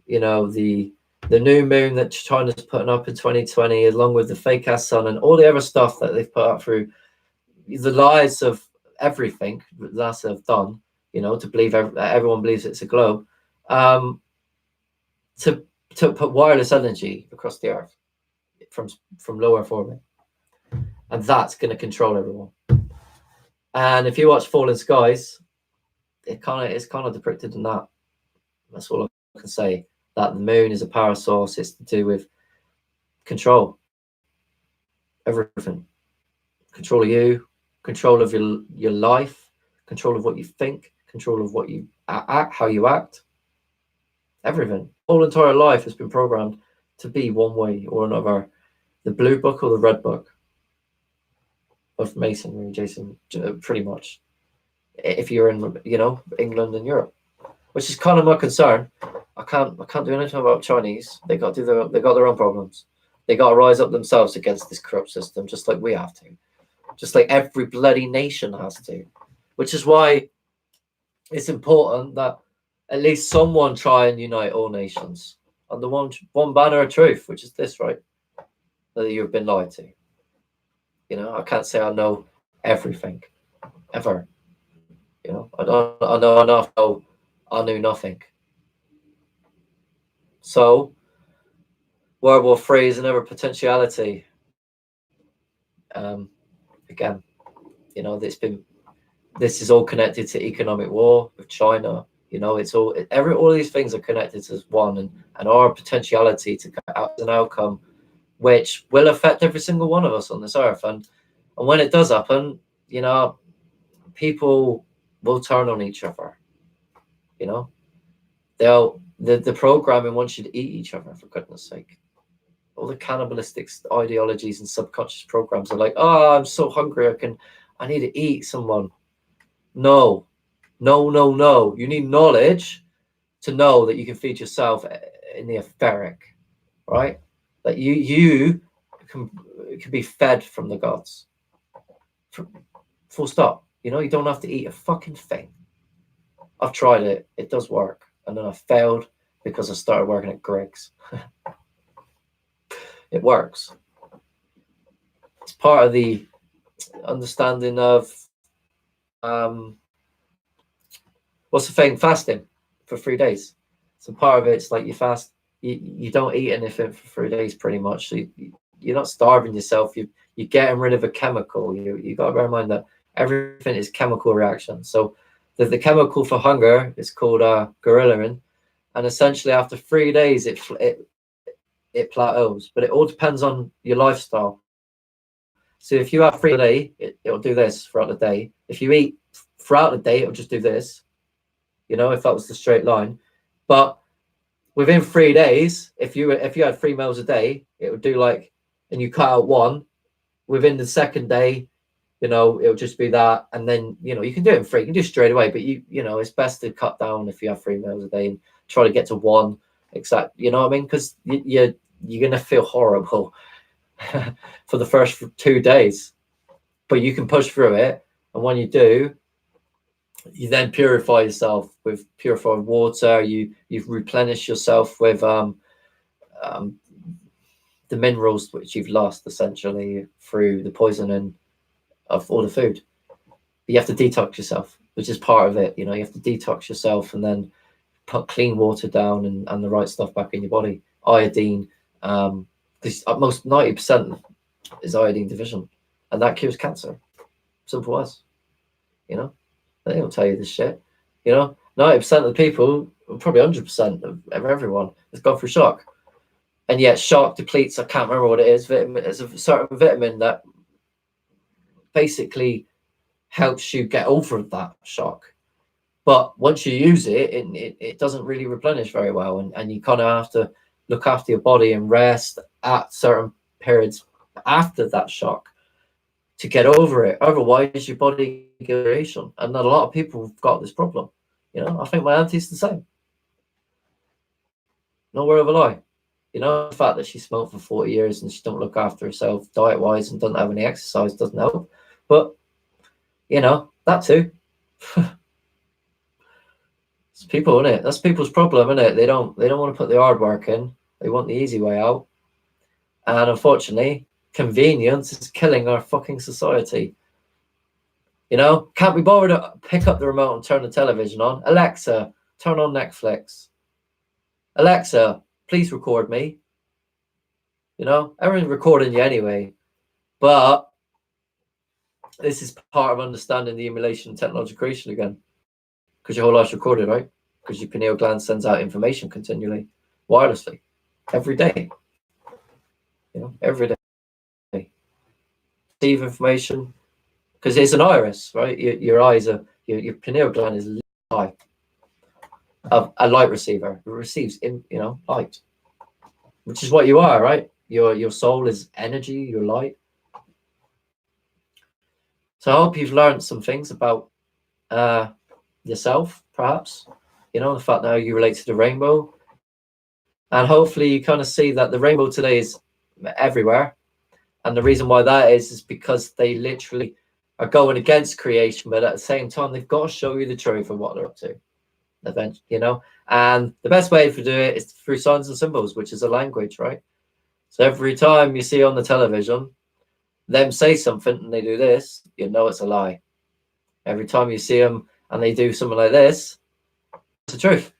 the new moon that China's putting up in 2020, along with the fake ass sun and all the other stuff that they've put up through the lies of everything NASA have done, you know, to believe everyone believes it's a globe, to put wireless energy across the Earth from low Earth orbit, and that's going to control everyone. And if you watch Fallen Skies, it's kind of depicted in that. That's all I can say. That the moon is a power source. It's to do with control, everything, control of you, control of your life, control of what you think, control of what you act, how you act, everything. Whole entire life has been programmed to be one way or another. The blue book or the red book of Masonry, Jason, pretty much. If you're in, you know, England and Europe, which is kind of my concern. I can't do anything about Chinese. They got their own problems. They got to rise up themselves against this corrupt system, just like we have to, just like every bloody nation has to. Which is why it's important that at least someone try and unite all nations under one banner of truth, which is this, right? That you've been lied to. You know, I can't say I know everything, ever. You know, I know enough. I knew nothing. So, World War III is another potentiality. Again, you know, this is all connected to economic war with China. You know, it's all these things are connected as one, and our potentiality to come out as an outcome, which will affect every single one of us on this earth. And when it does happen, you know, people will turn on each other. You know, the programming wants you to eat each other, for goodness sake. All the cannibalistic ideologies and subconscious programs are like, oh, I'm so hungry, I need to eat someone. No. You need knowledge to know that you can feed yourself in the etheric, right? That you can be fed from the gods. Full stop. You know, you don't have to eat a fucking thing. I've tried it. It does work. And then I failed because I started working at Greg's. It works. It's part of the understanding of what's the thing? Fasting for 3 days. So part of it's like you fast, you don't eat anything for 3 days pretty much. So you're not starving yourself. You're getting rid of a chemical. You got to bear in mind that everything is chemical reaction. So the chemical for hunger is called ghrelin, and essentially after 3 days it plateaus. But it all depends on your lifestyle. So if you have 3 a day, it'll do this throughout the day. If you eat throughout the day, it'll just do this. You know, if that was the straight line. But within 3 days, if you had 3 meals a day, it would do like, and you cut out one, within the second day, you know, it'll just be that. And then, you know, you can do it in 3, you can do it straight away, but you know, it's best to cut down if you have 3 meals a day and try to get to 1 exact, you know what I mean? Because you're going to feel horrible for the first 2 days, but you can push through it. And when you do, you then purify yourself with purified water. You've replenished yourself with the minerals which you've lost essentially through the poisoning of all the food. But you have to detox yourself, which is part of it. You know, you have to detox yourself and then put clean water down and the right stuff back in your body. Iodine, because at most 90% is iodine deficient, and that cures cancer. Simple as, you know. They don't tell you this shit. You know, 90% of the people, probably 100% of everyone, has gone through shock. And yet shock depletes, I can't remember what it is, vitamin, it's a certain vitamin that basically helps you get over that shock. But once you use it, it doesn't really replenish very well. And you kind of have to look after your body and rest at certain periods after that shock to get over it. Otherwise, your body gets variation. And a lot of people have got this problem. You know, I think my auntie's the same. No word of a lie. You know, the fact that she smoked for 40 years and she don't look after herself diet-wise and doesn't have any exercise doesn't help. But, you know, that too. It's people, isn't it? That's people's problem, isn't it? They don't want to put the hard work in. They want the easy way out. And unfortunately, convenience is killing our fucking society. You know, can't be bothered to pick up the remote and turn the television on. Alexa, turn on Netflix. Alexa, please record me. You know, everyone's recording you anyway. But this is part of understanding the emulation technology creation again. Because your whole life's recorded, right? Because your pineal gland sends out information continually, wirelessly, every day. You know, every day. Receive information, because it's an iris, right? Your eyes are, your pineal gland is light. A light receiver. It receives, light, which is what you are, right? Your soul is energy, your light. So I hope you've learned some things about yourself, perhaps, the fact that how you relate to the rainbow. And hopefully you kind of see that the rainbow today is everywhere. And the reason why that is because they literally are going against creation, but at the same time, they've got to show you the truth of what they're up to. Eventually, and the best way to do it is through signs and symbols, which is a language, right? So every time you see on the television them say something and they do this, you know it's a lie. Every time you see them and they do something like this, it's the truth.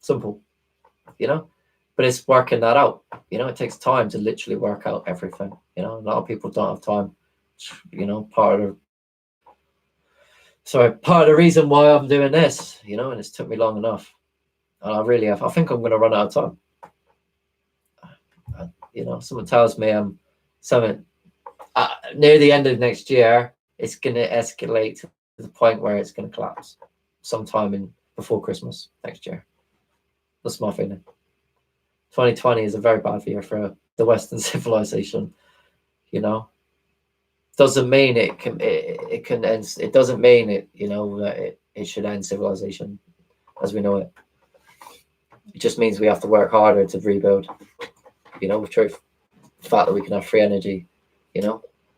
Simple, but it's working that out. It takes time to literally work out everything. A lot of people don't have time. Part of the reason why I'm doing this, and it's took me long enough, and I really have. I think I'm going to run out of time. Someone tells me something near the end of next year, it's going to escalate to the point where it's going to collapse sometime before Christmas next year. That's my feeling. 2020 is a very bad year for the Western civilization. Doesn't mean it can end. It doesn't mean that it should end civilization as we know it. It just means we have to work harder to rebuild. With truth, the fact that we can have free energy.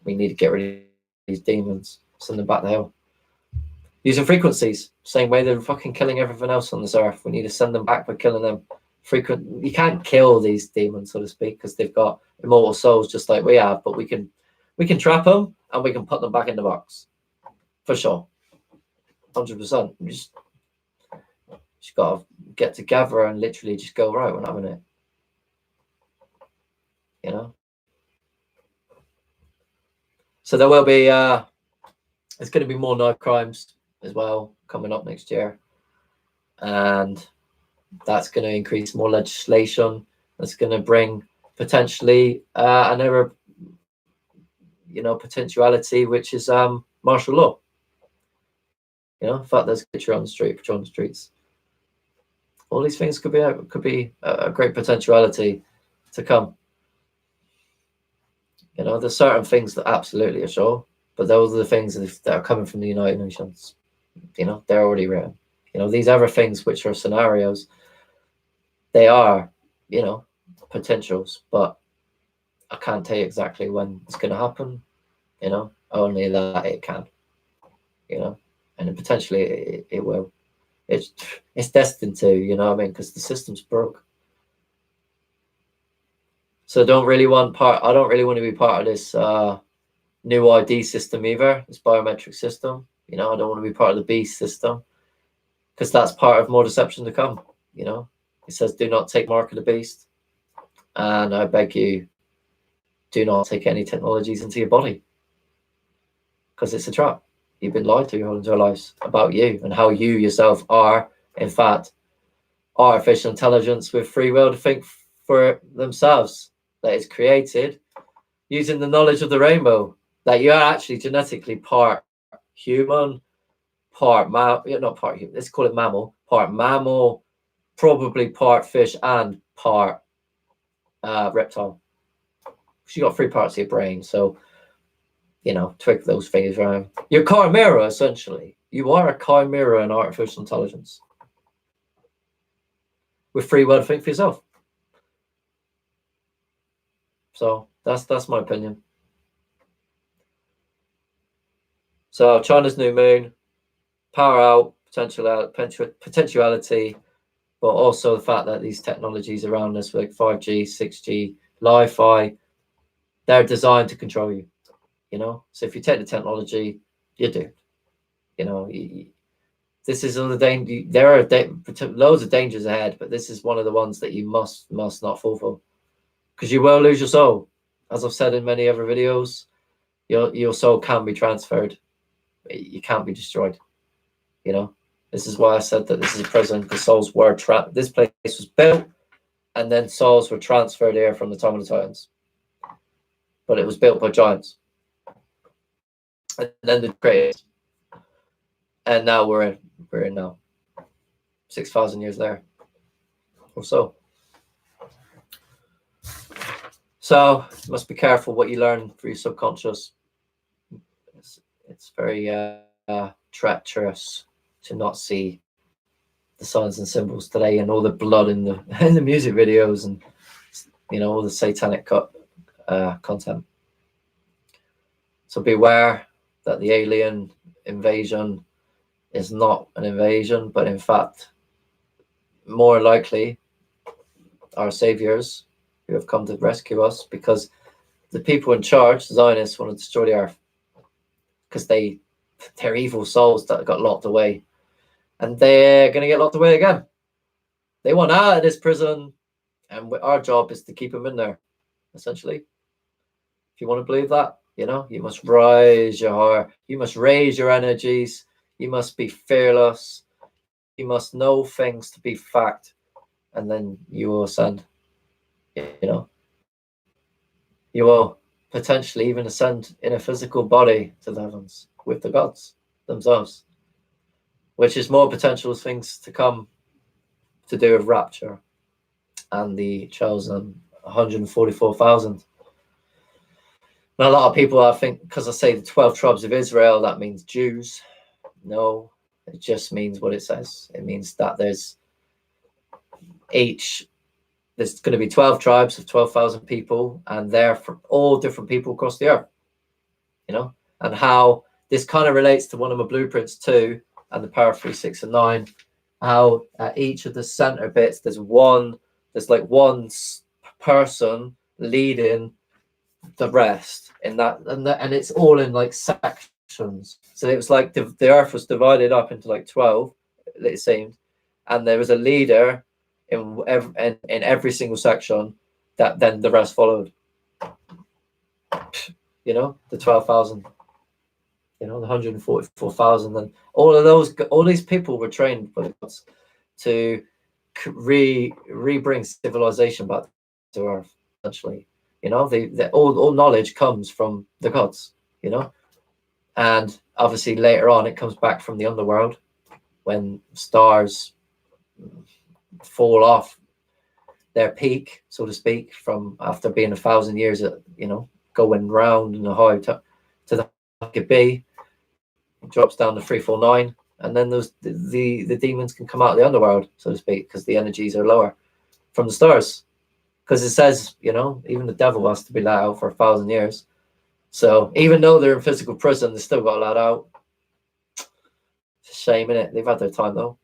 We need to get rid of these demons, send them back to hell. Using frequencies, same way they're fucking killing everything else on this earth. We need to send them back by killing them. You can't kill these demons, so to speak, because they've got immortal souls just like we have. But we can trap them and we can put them back in the box, for sure, 100%. We just gotta get together and literally just go, right, we're not having it. So there will be there's going to be more knife crimes as well coming up next year, and that's going to increase more legislation. That's going to bring potentially another potentiality, which is martial law. In fact, there's a picture on the streets. All these things could be a great potentiality to come. There's certain things that absolutely are sure, but those are the things that are coming from the United Nations. They're already written. These other things which are scenarios, they are, potentials, but I can't tell you exactly when it's going to happen. Only that it can. And then potentially it will. It's destined to. Because the system's broke. So I don't really want to be part of this new ID system either, this biometric system. I don't want to be part of the beast system, because that's part of more deception to come. It says, do not take mark of the beast. And I beg you, do not take any technologies into your body, because it's a trap. You've been lied to your whole entire lives about you and how you yourself are, in fact, artificial intelligence with free will to think for themselves, that is created using the knowledge of the rainbow, that you are actually genetically part human, part not part human, let's call it mammal, part mammal, probably part fish, and part reptile. You got 3 parts of your brain, so twig those things around. You're a chimera, essentially. You are a chimera in artificial intelligence with free will to think for yourself. So that's my opinion. So China's new moon, power out, potentiality, but also the fact that these technologies around us, like 5G, 6G, Li-Fi, they're designed to control you. So if you take the technology You do. You know, this is all the danger. There are loads of dangers ahead, but this is one of the ones that you must not fall for, because you will lose your soul. As I've said in many other videos, your soul can be transferred. You can't be destroyed. You know, this is why I said that this is a prison, because souls were trapped. This place was built, and then souls were transferred here from the time of the Titans. But it was built by giants, and then the creators. And now we're in now, 6,000 years there, or so. So you must be careful what you learn for your subconscious. It's very treacherous to not see the signs and symbols today, and all the blood in the in the music videos, and all the satanic content. So beware that the alien invasion is not an invasion, but in fact, more likely, our saviors who have come to rescue us, because the people in charge, Zionists, want to destroy the earth, because they're evil souls that got locked away, and they're going to get locked away again. They want out of this prison, and our job is to keep them in there, essentially. If you want to believe that, you must raise your heart, you must raise your energies, you must be fearless, you must know things to be fact, and then you will ascend. You will potentially even ascend in a physical body to the heavens with the gods themselves, which is more potential things to come to do with rapture and the chosen 144,000. Now, a lot of people, I think, because I say the 12 tribes of Israel, that means Jews. No, it just means what it says. It means that there's going to be 12 tribes of 12,000 people, and they're from all different people across the earth, and how this kind of relates to one of my blueprints too, and the power 3, 6, and 9, how at each of the center bits, there's like one person leading the rest in that, and it's all in like sections. So it was like the earth was divided up into like 12, it seemed, and there was a leader in every single section that then the rest followed. The 12,000, the 144,000, and all these people were trained by the gods to bring civilization back to Earth. Essentially, all knowledge comes from the gods, and obviously later on it comes back from the underworld when stars fall off their peak, so to speak, from after being 1,000 years, going round in a high to the could be, drops down to 349, and then the demons can come out of the underworld, so to speak, because the energies are lower from the stars. Because it says, even the devil has to be let out for 1,000 years. So even though they're in physical prison, they still got let out. It's a shame, innit? They've had their time though.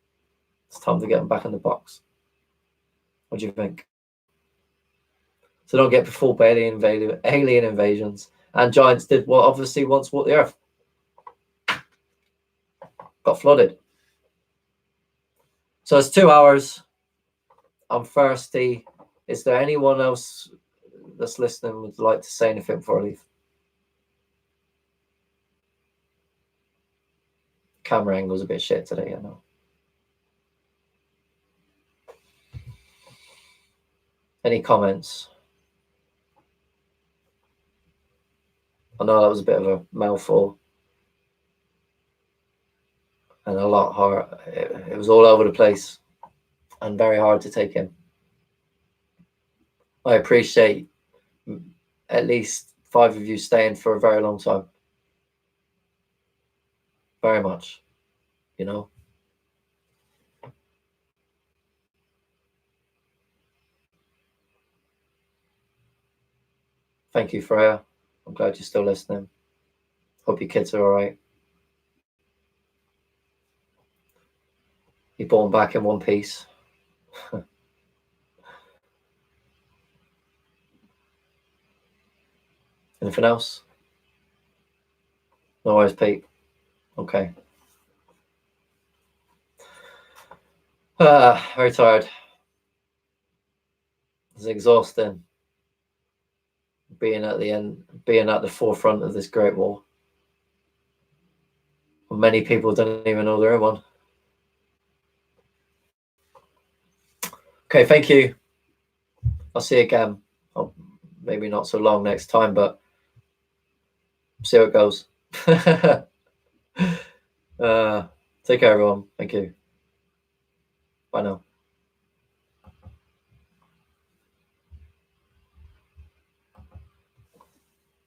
It's time to get them back in the box. What do you think? So don't get fooled by alien invasions. And giants did what obviously once walked the earth. Got flooded. So it's 2 hours. I'm thirsty. Is there anyone else that's listening would like to say anything before I leave? Camera angle's a bit shit today, I know. Any comments? I know that was a bit of a mouthful and a lot hard. It was all over the place and very hard to take in. I appreciate at least 5 of you staying for a very long time. Very much, Thank you, Freya. I'm glad you're still listening. Hope your kids are all right. You're born back in one piece. Anything else? No worries, Pete. Okay. Very tired. It's exhausting being at the end, being at the forefront of this great war. Many people don't even know they're in one. Okay, thank you. I'll see you again. Oh, maybe not so long next time, but see how it goes. Take care, everyone. Thank you. Bye now.